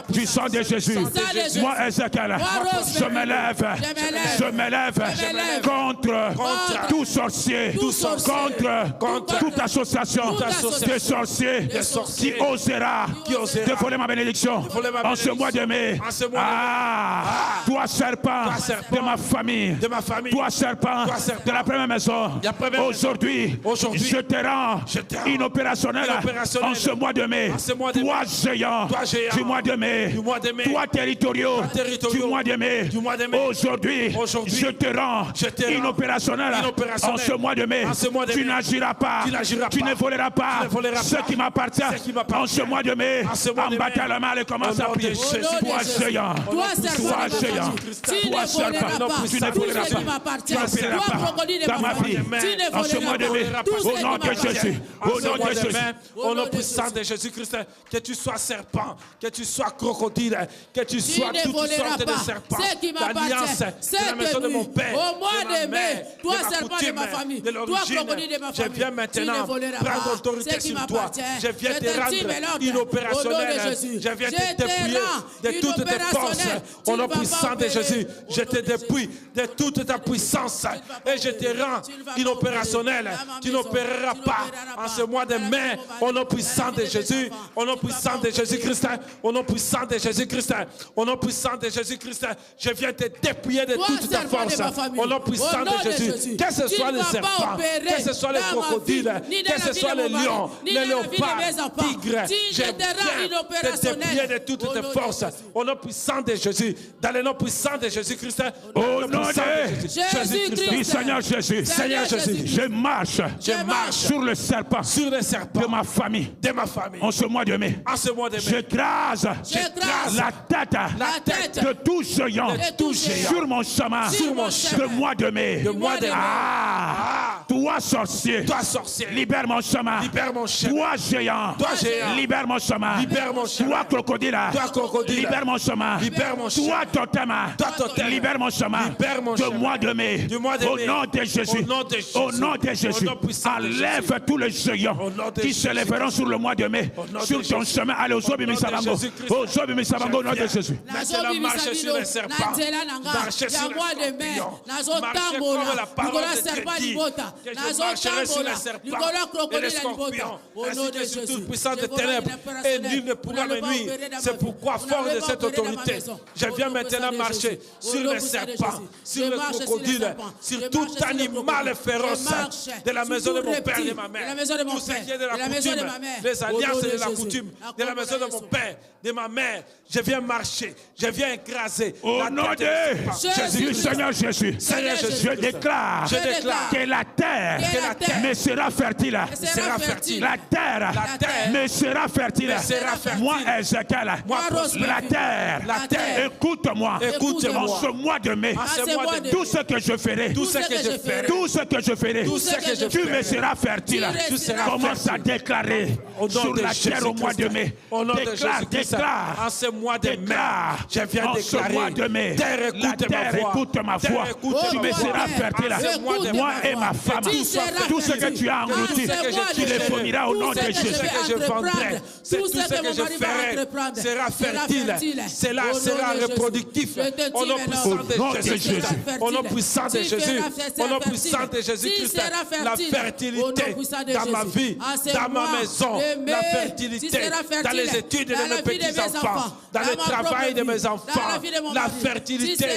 du sang de Jésus. Moi, Ezekiel, je me lève contre tout sorcier, contre toute association de sorciers qui osera de voler ma bénédiction en ce mois de mai. Toi, serpent de ma famille, toi, serpent de la première maison, aujourd'hui, je te rends inopérationnel en ce mois de mai. Toi, géant du mois de mai, toi, territoriaux du mois de mai, aujourd'hui, je te rends inopérationnel en ce mois de mai. Tu n'agiras pas, tu ne voleras pas ce qui m'appartient en ce mois de mai. En battant la main, elle commence à prier. Toi, géant, toi, géant, toi, serpent, tu ne voleras pas, tu n'opéreras pas dans ma vie en ce mois de mai. Au nom de Jésus, au nom de Jésus, au nom puissant de Jésus-Christ, que tu sois serpent, que tu sois crocodile, que tu sois toutes sortes de serpents, d'alliance de la maison de mon père, au mois de mai, toi serpent de ma famille, toi crocodile de ma famille, je viens maintenant prendre autorité sur toi, je viens te rendre inopérationnel, je viens te dépouiller de toutes tes forces, au nom puissant de Jésus, je te dépouille de toute ta puissance et je te rends inopérationnel, tu n'opéreras pas en ce mois de mai, au nom puissant de Jésus, au nom puissant de Jésus-Christ, au nom puissant de Jésus-Christ, au nom puissant de Jésus-Christ, je viens te dépouiller de toute ta force, au nom puissant de Jésus, que ce soit les serpents, que ce soit les crocodiles, que ce soit les lions, les léopards, tigres, je viens te dépouiller de toutes tes forces, au nom puissant de Jésus, dans le nom puissant de Jésus-Christ, au nom de Jésus-Christ, Seigneur Jésus, Seigneur Jésus, je marche sur le serpent de ma famille, en ce mois de mai. J'écrase la tête de tout géant sur mon chemin de mois de mai. Toi sorcier, libère mon chemin. Toi géant, libère mon chemin. Toi crocodile, libère mon chemin. Toi totem, libère mon chemin de mois de mai. Au nom de Jésus, au nom de Jésus, enlève tous les géants qui se lèveront sur le mois de mai, sur ton chemin. Allez, au Zobi Misabango, au nom de Jésus. Maintenant, marche sur les serpents, marche sur les scorpions, marche comme la parole de Dieu dit, que je marcherai sur les serpents et les scorpions, ainsi que sur toute puissance de ténèbres, et nul ne pourra me nuire. C'est pourquoi, fort de cette autorité, je viens maintenant marcher sur les serpents, sur les crocodiles, sur tout animal féroce de la maison de mon père et de ma mère, tout ce qui est de la coutume, les alliances de la coutume, de la maison de mon père, de ma mère. Je viens marcher, je viens écraser. Au nom de Jésus, Seigneur Jésus, je déclare que la terre me sera fertile. La terre me sera fertile. Moi, Ezekiel, la terre, écoute-moi. En ce mois de mai, tout ce que je ferai, tu me seras fertile. Commence à déclarer sur la terre au mois de mai. Déclare. En ce mois de mai, je viens déclarer. Terre, écoute ma voix. Tu me seras fertile. Moi et ma femme. Tout ce que tu as englouti, tu le fourniras au nom de Jésus. Tout ce que je vendrai, tout ce que je ferai sera fertile. Cela sera reproductif. Au nom puissant de Jésus. Au nom puissant de Jésus. Au nom puissant de Jésus-Christ. La fertilité dans ma vie, dans ma maison. La fertilité dans les études de mes petits-enfants. Dans le travail de mes enfants. La fertilité.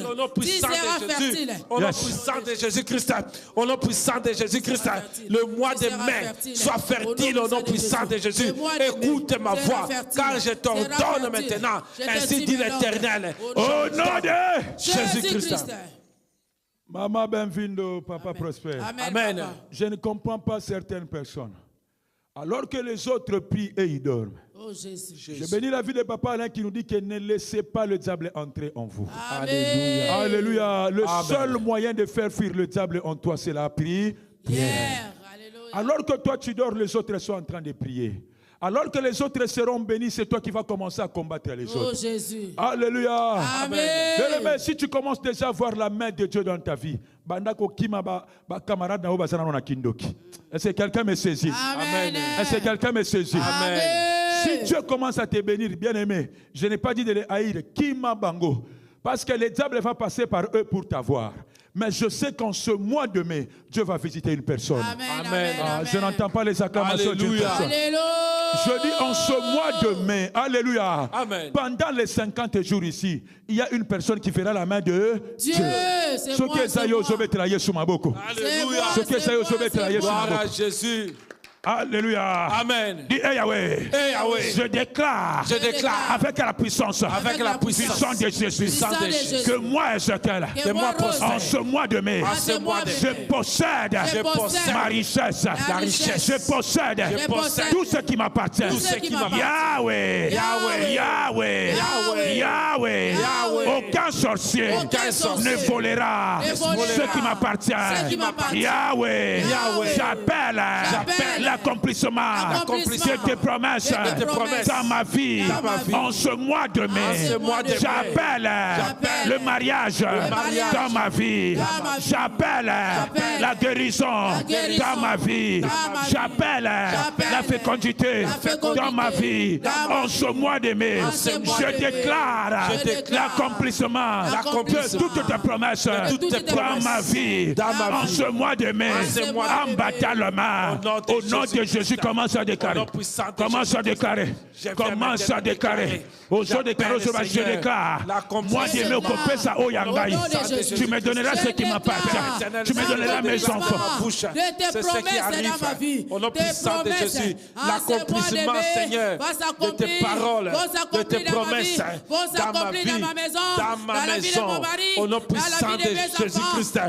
Au nom puissant de Jésus. Au nom puissant de Jésus-Christ. Au nom puissant de Jésus-Christ. Le mois de mai soit fertile au nom puissant de Jésus. Écoute ma voix, car je t'ordonne maintenant. Ainsi dit l'Éternel. Au nom de Jésus-Christ. Maman Benvindo, Papa Prosper. Amen. Je ne comprends pas certaines personnes. Alors que les autres prient et ils dorment. Oh Jésus. Je bénis la vie de Papa Alain qui nous dit que ne laissez pas le diable entrer en vous. Amen. Alléluia. Le seul moyen de faire fuir le diable en toi, c'est la prière. Alors que toi tu dors, les autres sont en train de prier. Alors que les autres seront bénis, c'est toi qui vas commencer à combattre les autres. Oh Jésus. Alléluia. Amen. Mais si tu commences déjà à voir la main de Dieu dans ta vie, est-ce que quelqu'un me saisit? Amen. Est-ce que quelqu'un me saisit? Amen. Si Dieu commence à te bénir, bien aimé, je n'ai pas dit de les haïr, Kima Bango, parce que le diable va passer par eux pour t'avoir. Mais je sais qu'en ce mois de mai, Dieu va visiter une personne. Amen. Je n'entends pas les acclamations d'une personne. Alléluia. Je dis en ce mois de mai, alléluia. Amen. Pendant les 50 jours ici, il y a une personne qui fera la main de Dieu. C'est moi, c'est moi. Alléluia. Gloire à Jésus. Alléluia. Amen. Dis, hey Yahweh. Hey Yahweh. Je déclare avec la puissance de Jésus, que moi, Ezekiel, en ce mois de mai, je possède ma richesse. Je possède tout ce qui m'appartient. Yahweh. Yahweh. Aucun sorcier ne volera ce qui m'appartient. Yahweh. J'appelle l'accomplissement de tes promesses dans ma vie. En ce mois de mai, j'appelle le mariage dans ma vie. J'appelle la guérison dans ma vie. J'appelle la fécondité dans ma vie. En ce mois de mai, je déclare l'accomplissement de toutes tes promesses dans ma vie. En ce mois de mai, en battant le main, au nom de Jésus, commence à déclarer. Commence à déclarer. Commence à déclarer. Je déclare. Moi, je me coupe ça au Yangaï. Tu me donneras ce qui m'appartient. Tu me donneras mes enfants. De tes promesses dans ma vie. Au nom puissant de Jésus. L'accomplissement, Seigneur, de tes paroles, de tes promesses dans ma vie, dans ma maison. Au nom puissant de Jésus-Christ.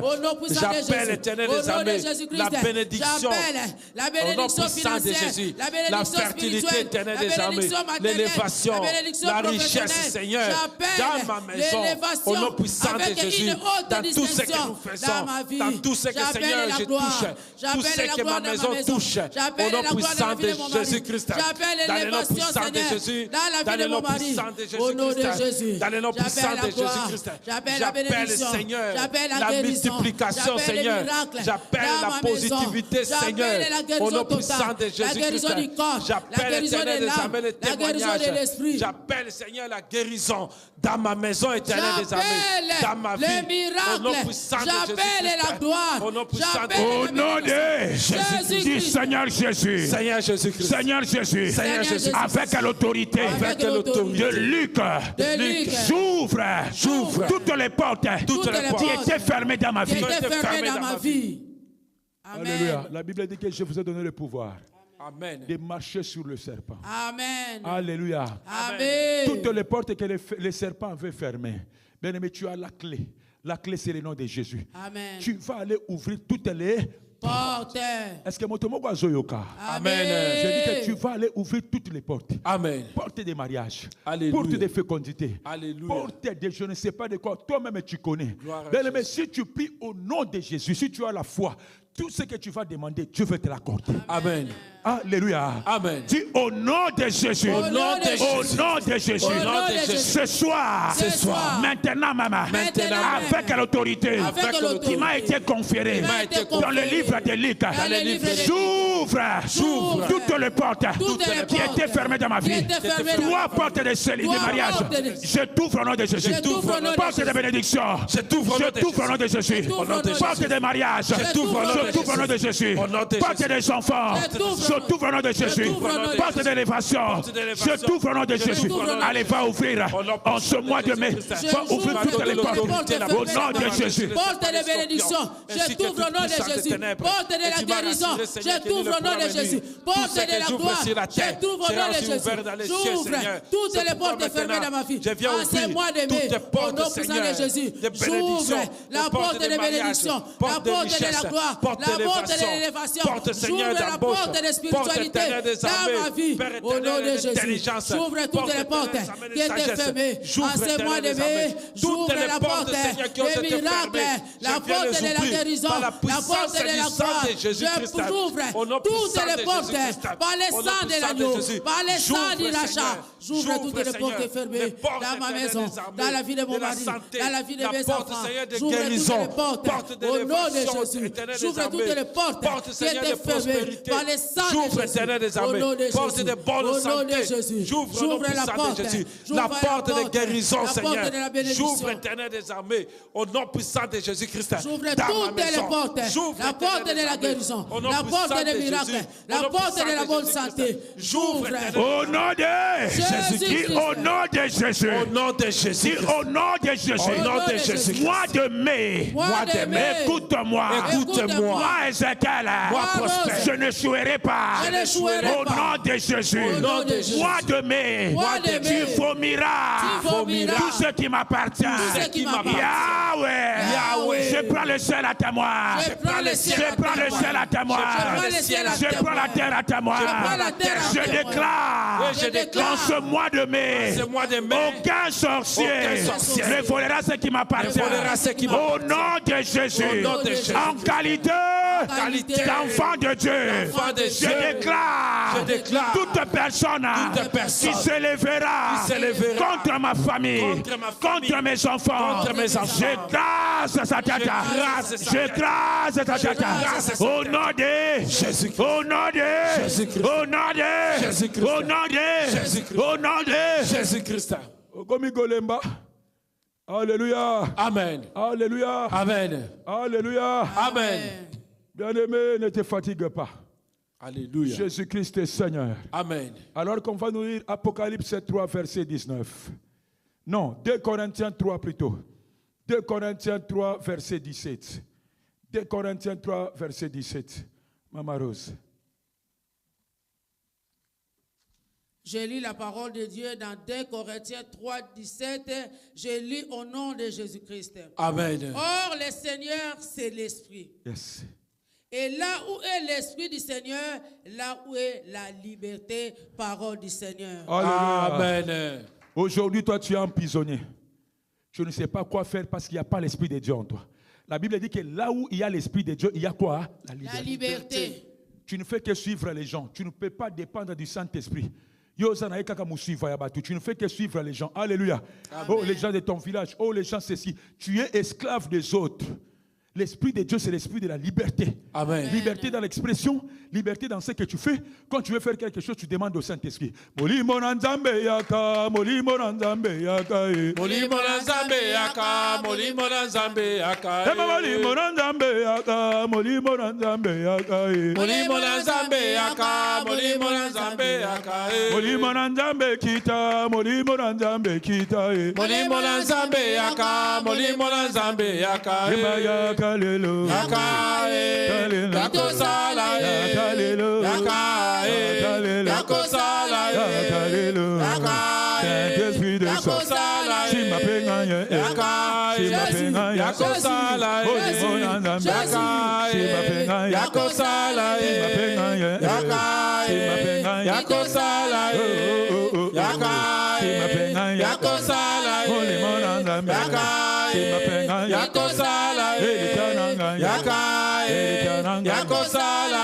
J'appelle l'Éternel des armées. La bénédiction. Au nom puissant de Jésus, la fertilité éternelle des armées, l'élévation, la richesse, Seigneur, dans ma maison, au nom puissant de Jésus, dans tout ce que nous faisons, dans tout ce que, Seigneur, je touche, tout ce que ma maison touche, au nom puissant de Jésus-Christ, dans le nom puissant de Jésus, dans le nom puissant de Jésus-Christ, dans le nom puissant de Jésus-Christ, j'appelle, Seigneur, la multiplication, Seigneur, j'appelle la positivité, Seigneur, au nom puissant de Jésus-Christ, j'appelle l'Éternel des armées, le témoignage. J'appelle, Seigneur, la guérison dans ma maison, Éternel des armées, dans ma vie. Au nom puissant de Jésus-Christ. La gloire. Au nom puissant de Au nom de Jésus. Seigneur Jésus. Seigneur Jésus-Christ. Seigneur Jésus. Seigneur Jésus. Avec l'autorité de Luc. J'ouvre toutes les portes qui étaient fermées dans ma vie. Alléluia. La Bible dit que je vous ai donné le pouvoir. Amen. De marcher sur le serpent. Amen. Alléluia. Amen. Toutes les portes que les serpents avaient fermées. Bien aimé, tu as la clé. La clé, c'est le nom de Jésus. Amen. Tu vas aller ouvrir toutes les portes. Est-ce que Motomogo Zoyoka? Amen. Je dis que tu vas aller ouvrir toutes les portes. Amen. Porte de mariage. Alléluia. Porte de fécondité. Alléluia. Porte de je ne sais pas de quoi. Toi-même, tu connais. Bien aimé, si tu pries au nom de Jésus, si tu as la foi, tout ce que tu vas demander, Dieu va te l'accorder. Amen. Alléluia. Amen. Dis au nom de Jésus. Au nom de Jésus. Au nom de Jésus. Au nom de Jésus. Ce soir. Maintenant, maman. Avec l'autorité qui m'a été conférée dans le livre de Luc. J'ouvre toutes les portes qui étaient fermées dans ma vie. 3 portes de mariage. Je t'ouvre au nom de Jésus. Porte de bénédiction. Je t'ouvre au nom de Jésus. Porte de mariage. Je t'ouvre au nom de Jésus. Porte des enfants. Je t'ouvre au nom de Jésus. Porte d'élévation. Je t'ouvre au nom de Jésus. Allez, va ouvrir en ce mois de mai. Va ouvrir toutes les portes au nom de Jésus. Porte de bénédiction. Je t'ouvre au nom de Jésus. Porte de la guérison. Je t'ouvre au nom de Jésus. Porte de la gloire, je trouve au nom de Jésus. J'ouvre toutes les portes fermées dans ma vie. En ces mois de mai, au nom puissant de Jésus, j'ouvre la porte de bénédiction, la porte de la gloire, la porte de l'élévation. J'ouvre la porte de spiritualité dans ma vie, au nom de Jésus. J'ouvre toutes les portes qui étaient fermées. En ces mois de mai, j'ouvre la porte des miracles, la porte de la guérison, la porte de la gloire. J'ouvre toutes les portes par le sang de l'agneau, par le sang du rachat. J'ouvre toutes les portes fermées dans ma maison, dans la vie de mon mari, dans la vie de mes enfants. J'ouvre toutes les portes au nom de Jésus. J'ouvre toutes les portes qui étaient fermées par le sang de Jésus. Au nom de Jésus. Au nom de Jésus. J'ouvre la porte. La porte de guérison, Seigneur. J'ouvre, Éternel des armées, au nom puissant de Jésus-Christ. J'ouvre toutes les portes. La porte de la guérison, la porte des miracles, la porte de la bonne santé. J'ouvre. Au nom de Jésus. Au nom de Jésus. Au nom de Jésus. Au nom de Jésus. Au nom de Jésus. Mois de mai. Écoute-moi. Écoute-moi. Moi, Ézéchiel. Moi, Prospère. Je ne jouerai pas. Au nom de Jésus. Mois de mai. Tu vomiras tout ce qui m'appartient. Yahweh. Je prends le ciel à témoin. Je prends le ciel à témoin. Je prends la terre à témoin. Je déclare dans ce mois de mai, aucun sorcier ne volera ce qui m'appartient. Au nom de Jésus, en qualité d'enfant de Dieu, je déclare toute personne qui s'élèvera contre ma famille, contre mes enfants, j'écrase sa tête. J'écrase sa tête. Au nom de Jésus. Au nom de Jésus. Au nom de Jésus. Au nom de Jésus. Au nom de Jésus-Christ. Alléluia. Amen. Alléluia. Amen. Alléluia. Amen. Bien-aimé, ne te fatigue pas. Alléluia. Jésus-Christ est Seigneur. Amen. Alors qu'on va nous lire Apocalypse 3, verset 19. Non, 2 Corinthiens 3 plutôt. 2 Corinthiens 3, verset 17. 2 Corinthiens 3, verset 17. Maman Rose. Je lis la parole de Dieu dans 2 Corinthiens 3, 17. Je lis au nom de Jésus-Christ. Amen. Or, le Seigneur, c'est l'Esprit. Yes. Et là où est l'Esprit du Seigneur, là où est la liberté, parole du Seigneur. Amen. Aujourd'hui, toi, tu es emprisonné. Je ne sais pas quoi faire parce qu'il n'y a pas l'Esprit de Dieu en toi. La Bible dit que là où il y a l'Esprit de Dieu, il y a quoi? La liberté. Tu ne fais que suivre les gens. Tu ne peux pas dépendre du Saint-Esprit. Tu ne fais que suivre les gens. Alléluia. Amen. Oh, les gens de ton village. Oh, les gens ceci. Tu es esclave des autres. L'Esprit de Dieu, c'est l'esprit de la liberté. Amen. Liberté dans l'expression, liberté dans ce que tu fais. Quand tu veux faire quelque chose, tu demandes au Saint-Esprit. Hallelujah.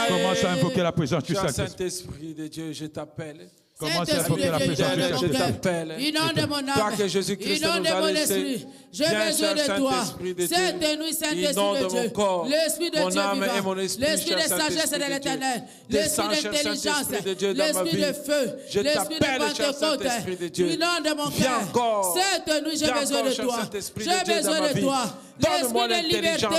Commence à invoquer la présence du Saint-Esprit de Dieu, je t'appelle. Commence à invoquer la présence du Saint-Esprit. Je t'appelle. Inonde mon âme. Toi que Jésus-Christ nous a laissé. J'ai besoin de toi. Cette nuit, Saint-Esprit de Dieu. L'Esprit de Dieu vivant. L'Esprit de sagesse de l'Éternel. L'Esprit d'intelligence. L'Esprit de feu. L'Esprit de Pentecôte. Inonde mon cœur. Cette nuit, j'ai besoin de toi. J'ai besoin de toi. Donne-moi l'intelligence,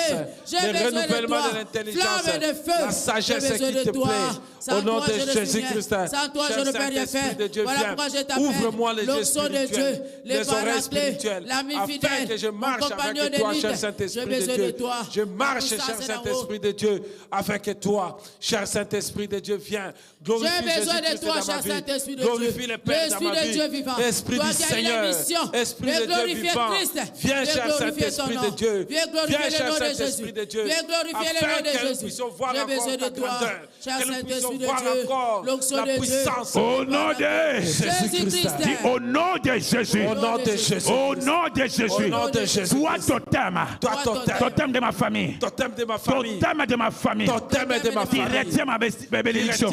le renouvellement de l'intelligence, la sagesse qui te plaît. Au nom de Jésus-Christ, sans toi, je ne peux rien faire. Voilà pourquoi je t'appelle. Ouvre-moi les yeux spirituels, les oreilles spirituelles, l'ami afin fidèle, que je marche avec toi, cher Saint-Esprit de Dieu. Je marche, cher Saint-Esprit de Dieu, afin que toi, cher Saint-Esprit de Dieu, viens. Glorifie Jésus-Christ dans ma vie. Glorifie le Père dans ma vie. Esprit du Seigneur, Esprit de Dieu vivant, viens, cher Saint-Esprit de Dieu. Viens, cher Saint-Esprit de Dieu, afin que nous puissions voir encore ta grandeur, que nous puissions voir encore la puissance. Au nom de Jésus-Christ. Dis au nom de Jésus. Au nom de Jésus. Au nom de Jésus. Au nom de Jésus. Toi, totem. Totem de ma famille. Totem de ma famille. Totem de ma famille. Totem de ma famille. Directement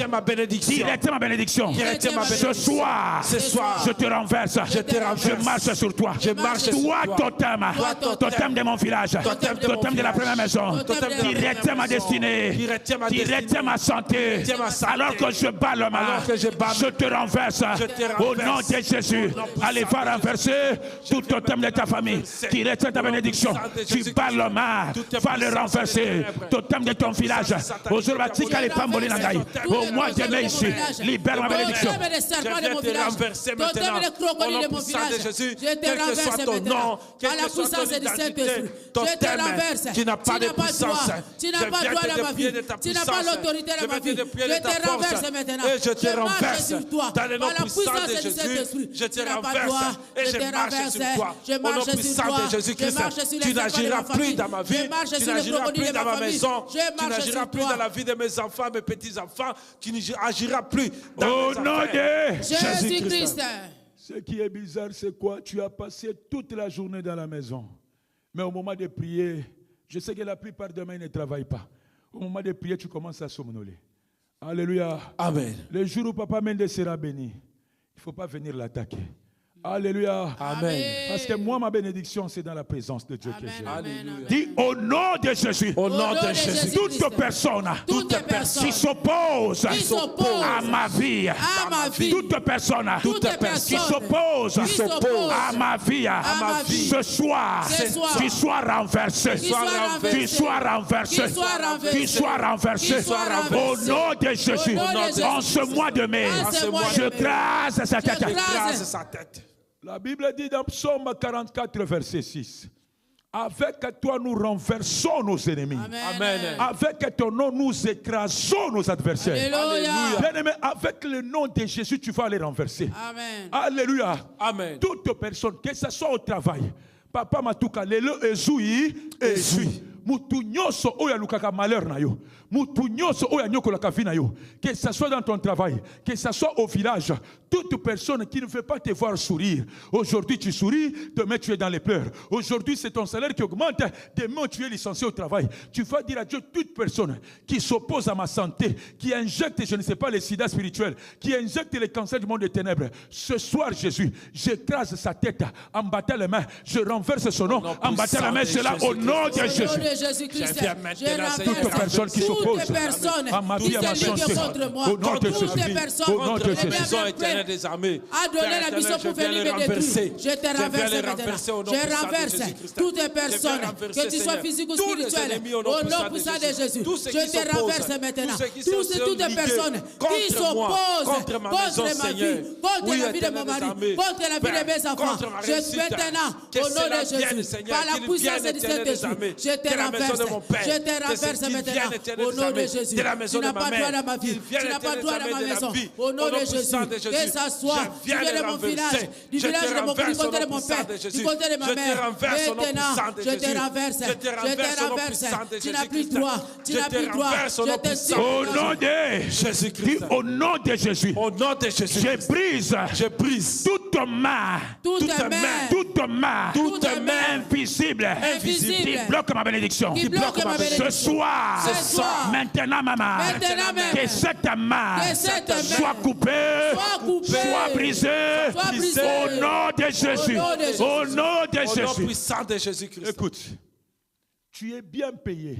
ma bénédiction. Directement ma bénédiction. Ce soir, je te renverse. Je marche sur toi. Toi, totem. Totem de mon village. Totem de la première maison. Directement ma destinée. Directement ma santé. Alors que je bats le mal, je te renverse. Au nom de Jésus. Allez, va renverser tout totem de ta famille. Directement ta bénédiction. Tu bats le mal. Va le renverser. Totem de ton village. Aujourd'hui, au mois de mai ici, libère ma bénédiction. Je viens te renverser maintenant. Au nom puissant de Jésus, quel que soit ton nom, quelle que soit ton identité, ton thème, tu n'as pas de puissance. Tu n'as pas droit dans ma vie. Tu n'as pas l'autorité dans ma vie. Je te renverse maintenant. Et je te renverse sur toi. dans le nom puissant de Jésus. Je te renverse et je marche sur toi. Au nom puissant de Jésus-Christ, tu n'agiras plus dans ma vie. Tu n'agiras plus dans ma maison. Tu n'agiras plus dans la vie de mes enfants, mes petits-enfants. Tu n'agiras plus dans mes Au nom de Jésus-Christ. Ce qui est bizarre, c'est quoi? Tu as passé toute la journée dans la maison. Mais au moment de prier, je sais que la plupart de mains ne travaillent pas. Au moment de prier, tu commences à somnoler. Alléluia. Amen. Le jour où Papa Mende sera béni, il ne faut pas venir l'attaquer. Alléluia. Amen. Parce que moi, ma bénédiction, c'est dans la présence de Dieu que j'ai. Alléluia. Dis au nom de Jésus. Au nom de Jésus. Toute personne qui s'oppose à ma vie. Toute personne qui s'oppose à ma vie. Ce soir, tu sois renversé. Tu sois renversé. Tu sois renversé. Au nom de Jésus. En ce mois de mai, je grâce sa tête. La Bible dit dans Psaume 44, verset 6. Avec toi, nous renversons nos ennemis. Amen. Avec ton nom, nous écrasons nos adversaires. Alléluia. Bien-aimé, avec le nom de Jésus, tu vas les renverser. Amen. Alléluia. Amen. Toute personne, que ce soit au travail, Papa Matuka, lelo ezui. Mutu nyoso oya lukaka malheur na yo. Mutu nyoso oya nyokolaka vie na yo. Que ce soit dans ton travail, que ce soit au village, toute personne qui ne veut pas te voir sourire. Aujourd'hui tu souris, demain tu es dans les pleurs. Aujourd'hui c'est ton salaire qui augmente, demain tu es licencié au travail. Tu vas dire à Dieu, toute personne qui s'oppose à ma santé, qui injecte, je ne sais pas, les sida spirituels, qui injecte les cancers du monde des ténèbres. Ce soir Jésus, j'écrase sa tête en battant les mains, je renverse son nom en battant la main, c'est là au nom de Jésus. Jésus-Christ, toute personne qui s'oppose à ma vie, à ma santé, au nom de Jésus, au nom de Jésus, éternel des armées, a donné la mission pour venir me détruire. Je te renverse maintenant. Je renverse toutes les personnes, que tu sois physique ou spirituelle, au nom puissant de Jésus. Je te renverse maintenant. Toutes les personnes qui s'opposent contre ma vie, contre la vie de mon mari, contre la vie de mes enfants. Je suis maintenant, au nom de Jésus, par la puissance du Saint-Esprit, je te renverse maintenant au nom de Jésus. Tu n'as pas droit dans ma vie, tu n'as pas droit dans ma maison. Au nom de Jésus, que ça soit du côté de mon village, du village de mon côté de mon père, du côté de ma mère. Maintenant, je te renverse. Tu n'as plus droit, tu n'as plus droit. Je te suis. Au nom de Jésus-Christ, au nom de Jésus, je brise toute main invisible qui bloque ma bénédiction. Ce soir, maintenant maman, que cette main soit coupée, soit brisée, au nom de Jésus. Au nom de Jésus. Écoute, tu es bien payé,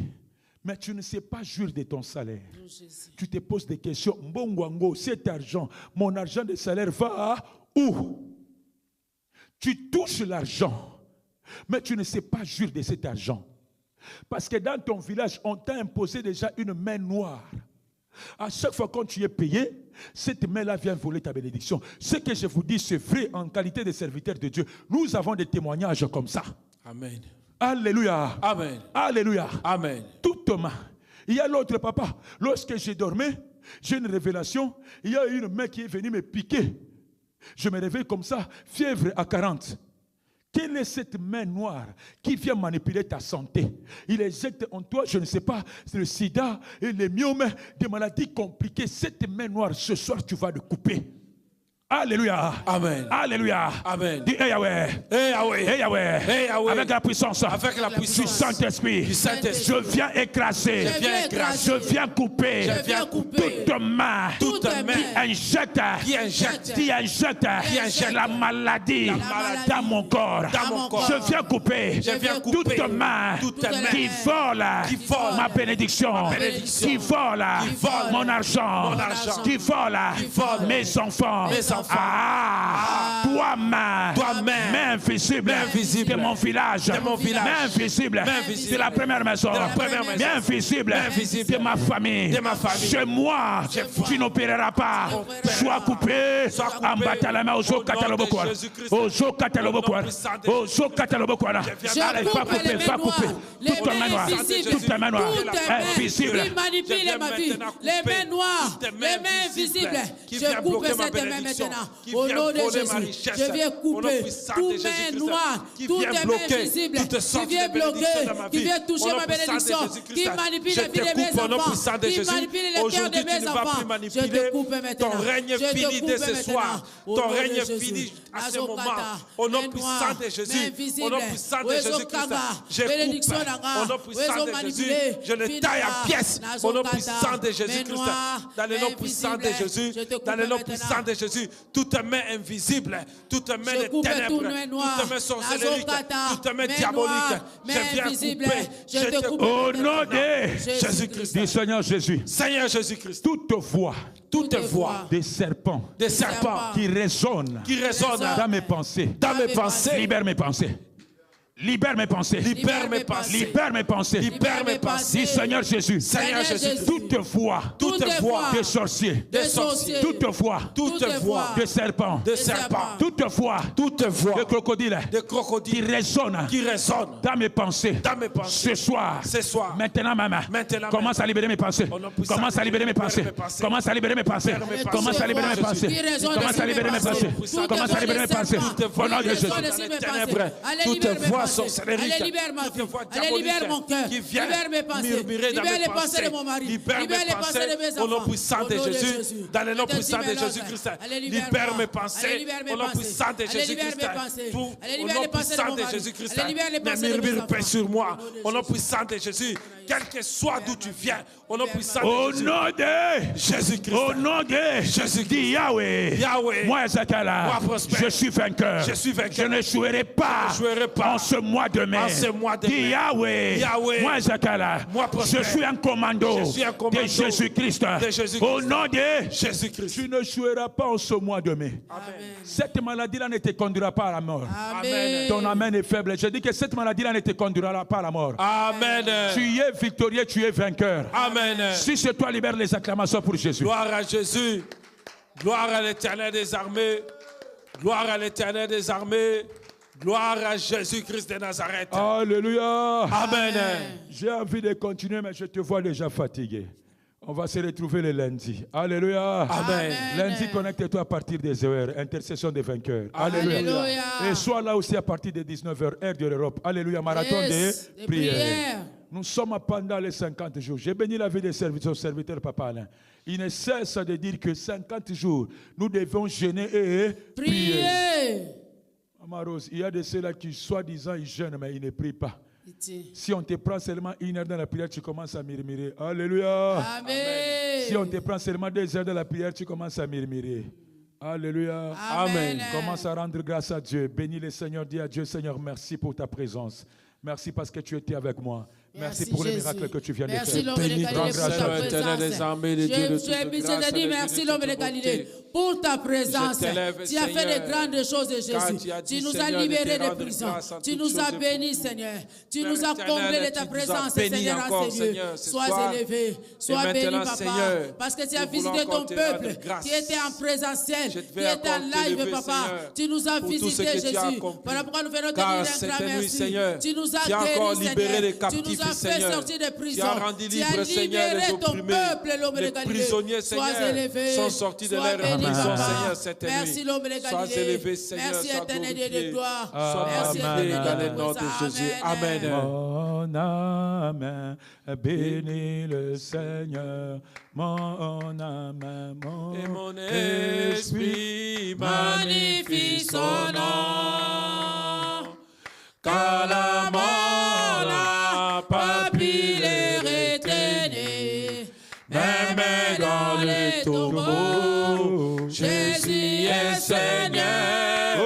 mais tu ne sais pas jouir de ton salaire. Tu te poses des questions. Mbongwango, cet argent, mon argent de salaire va où? Tu touches l'argent. mais tu ne sais pas jouir de cet argent. Parce que dans ton village, on t'a imposé déjà une main noire. À chaque fois quand tu es payé, cette main-là vient voler ta bénédiction. Ce que je vous dis, c'est vrai en qualité de serviteur de Dieu. Nous avons des témoignages comme ça. Amen. Alléluia. Amen. Alléluia. Amen. Toute main. Il y a l'autre papa. Lorsque j'ai dormi, j'ai une révélation. Il y a une main qui est venue me piquer. Je me réveille comme ça, fièvre à 40. Quelle est cette main noire qui vient manipuler ta santé? Il injecte en toi, je ne sais pas, c'est le sida et les myomes, des maladies compliquées. Cette main noire, ce soir, tu vas le couper. Alléluia. Amen. Alléluia. Amen. Dis Yahweh. Yahweh. Yahweh. Avec la puissance. Avec la puissance du Saint-Esprit. Je viens écraser. Je viens couper. Toute main. Qui injecte la maladie dans mon corps. Je viens couper. Toute main qui vole ma bénédiction. Qui vole mon argent. Qui vole mes enfants. Toi-même, main invisible de mon village, main invisible de la première maison, main invisible de ma famille. Chez moi, tu n'opéreras pas. Sois coupé en battant la main au zoo cataloboquois. Au zoo cataloboquois. Au zoo cataloboquois. Allez, va couper. Toute ta main noire. Toute ta main noire. Invisible. Les mains noires. Les mains invisibles. Je coupe cette main maintenant. Au nom de Jésus, je viens couper toute main noire, toute main invisible qui vient bloquer, qui vient toucher ma bénédiction, qui manipule la vie de mes enfants, qui manipule le cœur de mes enfants. Je te coupe maintenant. Ton règne finit dès ce soir. Ton règne finit à ce moment. Au nom puissant de Jésus. Au nom puissant de Jésus-Christ. Je coupe. Au nom puissant de Jésus. Je le taille en pièces. Au nom puissant de Jésus-Christ. Dans le nom puissant de Jésus. Dans le nom puissant de Jésus. Toute main invisible, toute main de ténèbres, toute main sorcellerie, toute main diabolique, je viens couper, je te coupe. Au nom de Jésus-Christ. Du Seigneur Jésus. Seigneur Jésus-Christ. Toute voix des serpents qui résonnent dans mes pensées. Libère mes pensées. Libère mes pensées. Libère mes pensées. Libère mes pensées. Libère mes pensées. Dis Seigneur Jésus. Seigneur Jésus. Toute voix de sorciers. Toute voix de serpents. Toute voix de crocodiles. Qui résonne dans mes pensées. Ce soir. Maintenant maman. Commence à libérer mes pensées. Commence à libérer mes pensées. Commence à libérer mes pensées. Commence à libérer mes pensées. Commence à libérer mes pensées. Commence à libérer mes pensées. Au nom de Jésus. Toute voix sorcellerie, allez, libère ma vie, allez, libère mon cœur, libère mes pensées, libère les pensées de mon mari, libère les pensées de mes enfants. Au nom puissant de Jésus, dans le nom puissant de Jésus-Christ, libère mes pensées, au nom puissant de Jésus-Christ, au nom puissant de Jésus-Christ, ne murmure pas sur moi, au nom puissant de Jésus, quel que soit d'où tu viens, au nom puissant de Jésus. Au nom de Jésus-Christ. Au nom de Jésus-Christ. Yahweh. Moi, Zakala, je suis vainqueur. Je ne jouerai pas en ce mois de mai. Dis Yahweh. Moi, Zakala, je suis un commando de Jésus-Christ. Au nom de Jésus-Christ. Tu ne joueras pas en ce mois de mai. Cette maladie-là ne te conduira pas à la mort. Amen. Ton amen est faible. Je dis que cette maladie-là ne te conduira pas à la mort. Amen. Tu es victorieux, tu es vainqueur. Amen. Si c'est toi, libère les acclamations pour Jésus. Gloire à Jésus. Gloire à l'Éternel des armées. Gloire à l'Éternel des armées. Gloire à Jésus-Christ de Nazareth. Alléluia. Amen. J'ai envie de continuer, mais je te vois déjà fatigué. On va se retrouver le lundi. Alléluia. Amen. Lundi, connecte-toi à partir des heures. Intercession des vainqueurs. Alléluia. Et sois là aussi à partir de 19h, heure de l'Europe. Alléluia. Marathon de prière. Nous sommes pendant les 50 jours. J'ai béni la vie des serviteurs, Papa Alain. Il ne cesse de dire que 50 jours, nous devons jeûner et prier. Maman Rose, il y a de ceux-là qui, soi-disant, ils jeûnent, mais ils ne prient pas. Si on te prend seulement 1 heure dans la prière, tu commences à murmurer. Alléluia. Amen. Si on te prend seulement 2 heures dans la prière, tu commences à murmurer. Alléluia. Amen. Commence à rendre grâce à Dieu. Bénis le Seigneur. Dis à Dieu, Seigneur, merci pour ta présence. Merci parce que tu étais avec moi. Merci pour les miracles que tu viens de faire. Merci l'homme de Galilée pour ta présence. Merci l'homme de Galilée pour ta présence. Tu as fait de grandes choses, Jésus. Tu nous as libérés de prison. Tu nous as bénis, Seigneur. Tu nous as comblés de ta présence, Seigneur, en ces lieux. Sois élevé, sois béni, Papa. Parce que tu as visité ton peuple qui était en présentiel, qui était en live, Papa. Tu nous as visité, Jésus. Voilà pourquoi nous venons te dire un grand merci. Tu nous as guéris, Seigneur. Tu nous as fait sortir de prison. Tu as libéré ton peuple, l'homme de Galilée. Sois élevé, sois béni, Papa. Merci, l'homme de Galilée. Merci, éternel Dieu de gloire. Merci, éternel Dieu de Jésus. Amen. Mon âme bénis le Seigneur. Mon âme, mon esprit magnifie son nom. Car la mort n'a pas pu les retenir, même dans le tombeau, Jésus est Seigneur.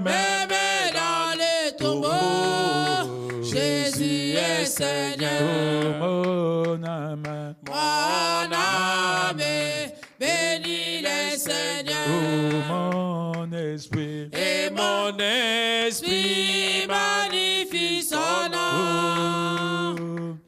Même dans le tombeau, Jésus est Seigneur. Mon âme, bénis le Seigneur. Mon esprit, et mon esprit magnifie son nom.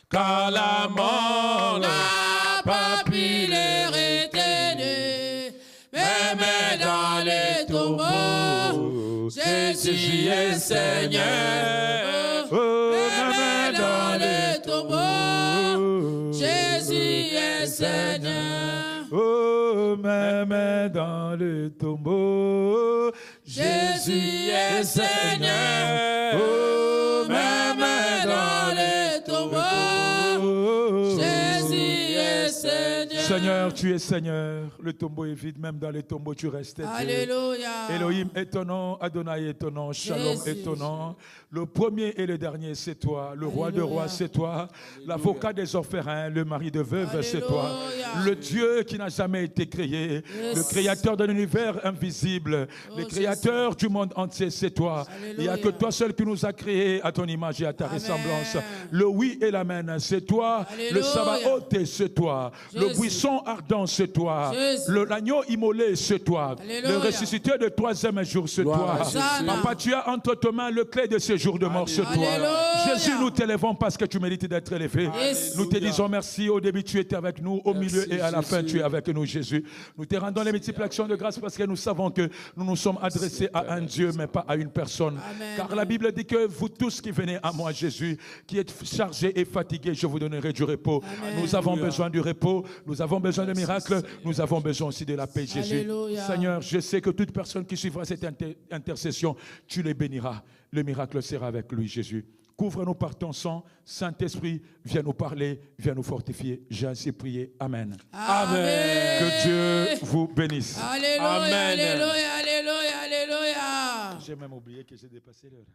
Car la mort n'a pas pu les retenir, même dans les tombeaux, Jésus est Seigneur. Même dans les tombeaux, Jésus est Seigneur. Oh, même dans le tombeau, Jésus est Seigneur. Oh, même dans le tombeau, Jésus est Seigneur. Seigneur, tu es Seigneur. Le tombeau est vide, même dans les tombeaux, tu restes. Alléluia. Elohim est ton nom, Adonai est ton nom, Shalom est ton nom. Le premier et le dernier, c'est toi. Le roi de rois, c'est toi. L'avocat des orphelins, le mari de veuve, c'est toi. Le Dieu qui n'a jamais été créé. Le créateur de l'univers invisible. Le créateur du monde entier, c'est toi. Il n'y a que toi seul qui nous a créés à ton image et à ta ressemblance. Le oui et l'amen, c'est toi. Le Sabaoth, c'est toi. Le buisson ardent, c'est toi. L'agneau immolé, c'est toi. Le ressuscité de troisième jour, c'est toi. Papa, tu as entre tes mains le clé de ce jour de mort, c'est toi. Jésus, nous t'élèvons parce que tu mérites d'être élevé. Nous te disons merci. Au début, tu étais avec nous. Au milieu et à la fin, tu es avec nous, Jésus. Nous te rendons les multiples actions de grâce parce que nous savons que nous nous sommes adressés à un Dieu, mais pas à une personne. Car la Bible dit que vous tous qui venez à moi, Jésus, qui êtes chargés et fatigués, je vous donnerai du repos. Nous avons besoin du repos. Nous avons besoin de miracles. Nous avons besoin aussi de la paix, Jésus. Seigneur, je sais que toute personne qui suivra cette intercession, tu les béniras. Le miracle sera avec lui, Jésus. Couvre-nous par ton sang. Saint-Esprit, viens nous parler, viens nous fortifier. J'ai ainsi prié. Amen. Amen. Que Dieu vous bénisse. Alléluia, Amen. alléluia, alléluia, alléluia. J'ai même oublié que j'ai dépassé l'heure.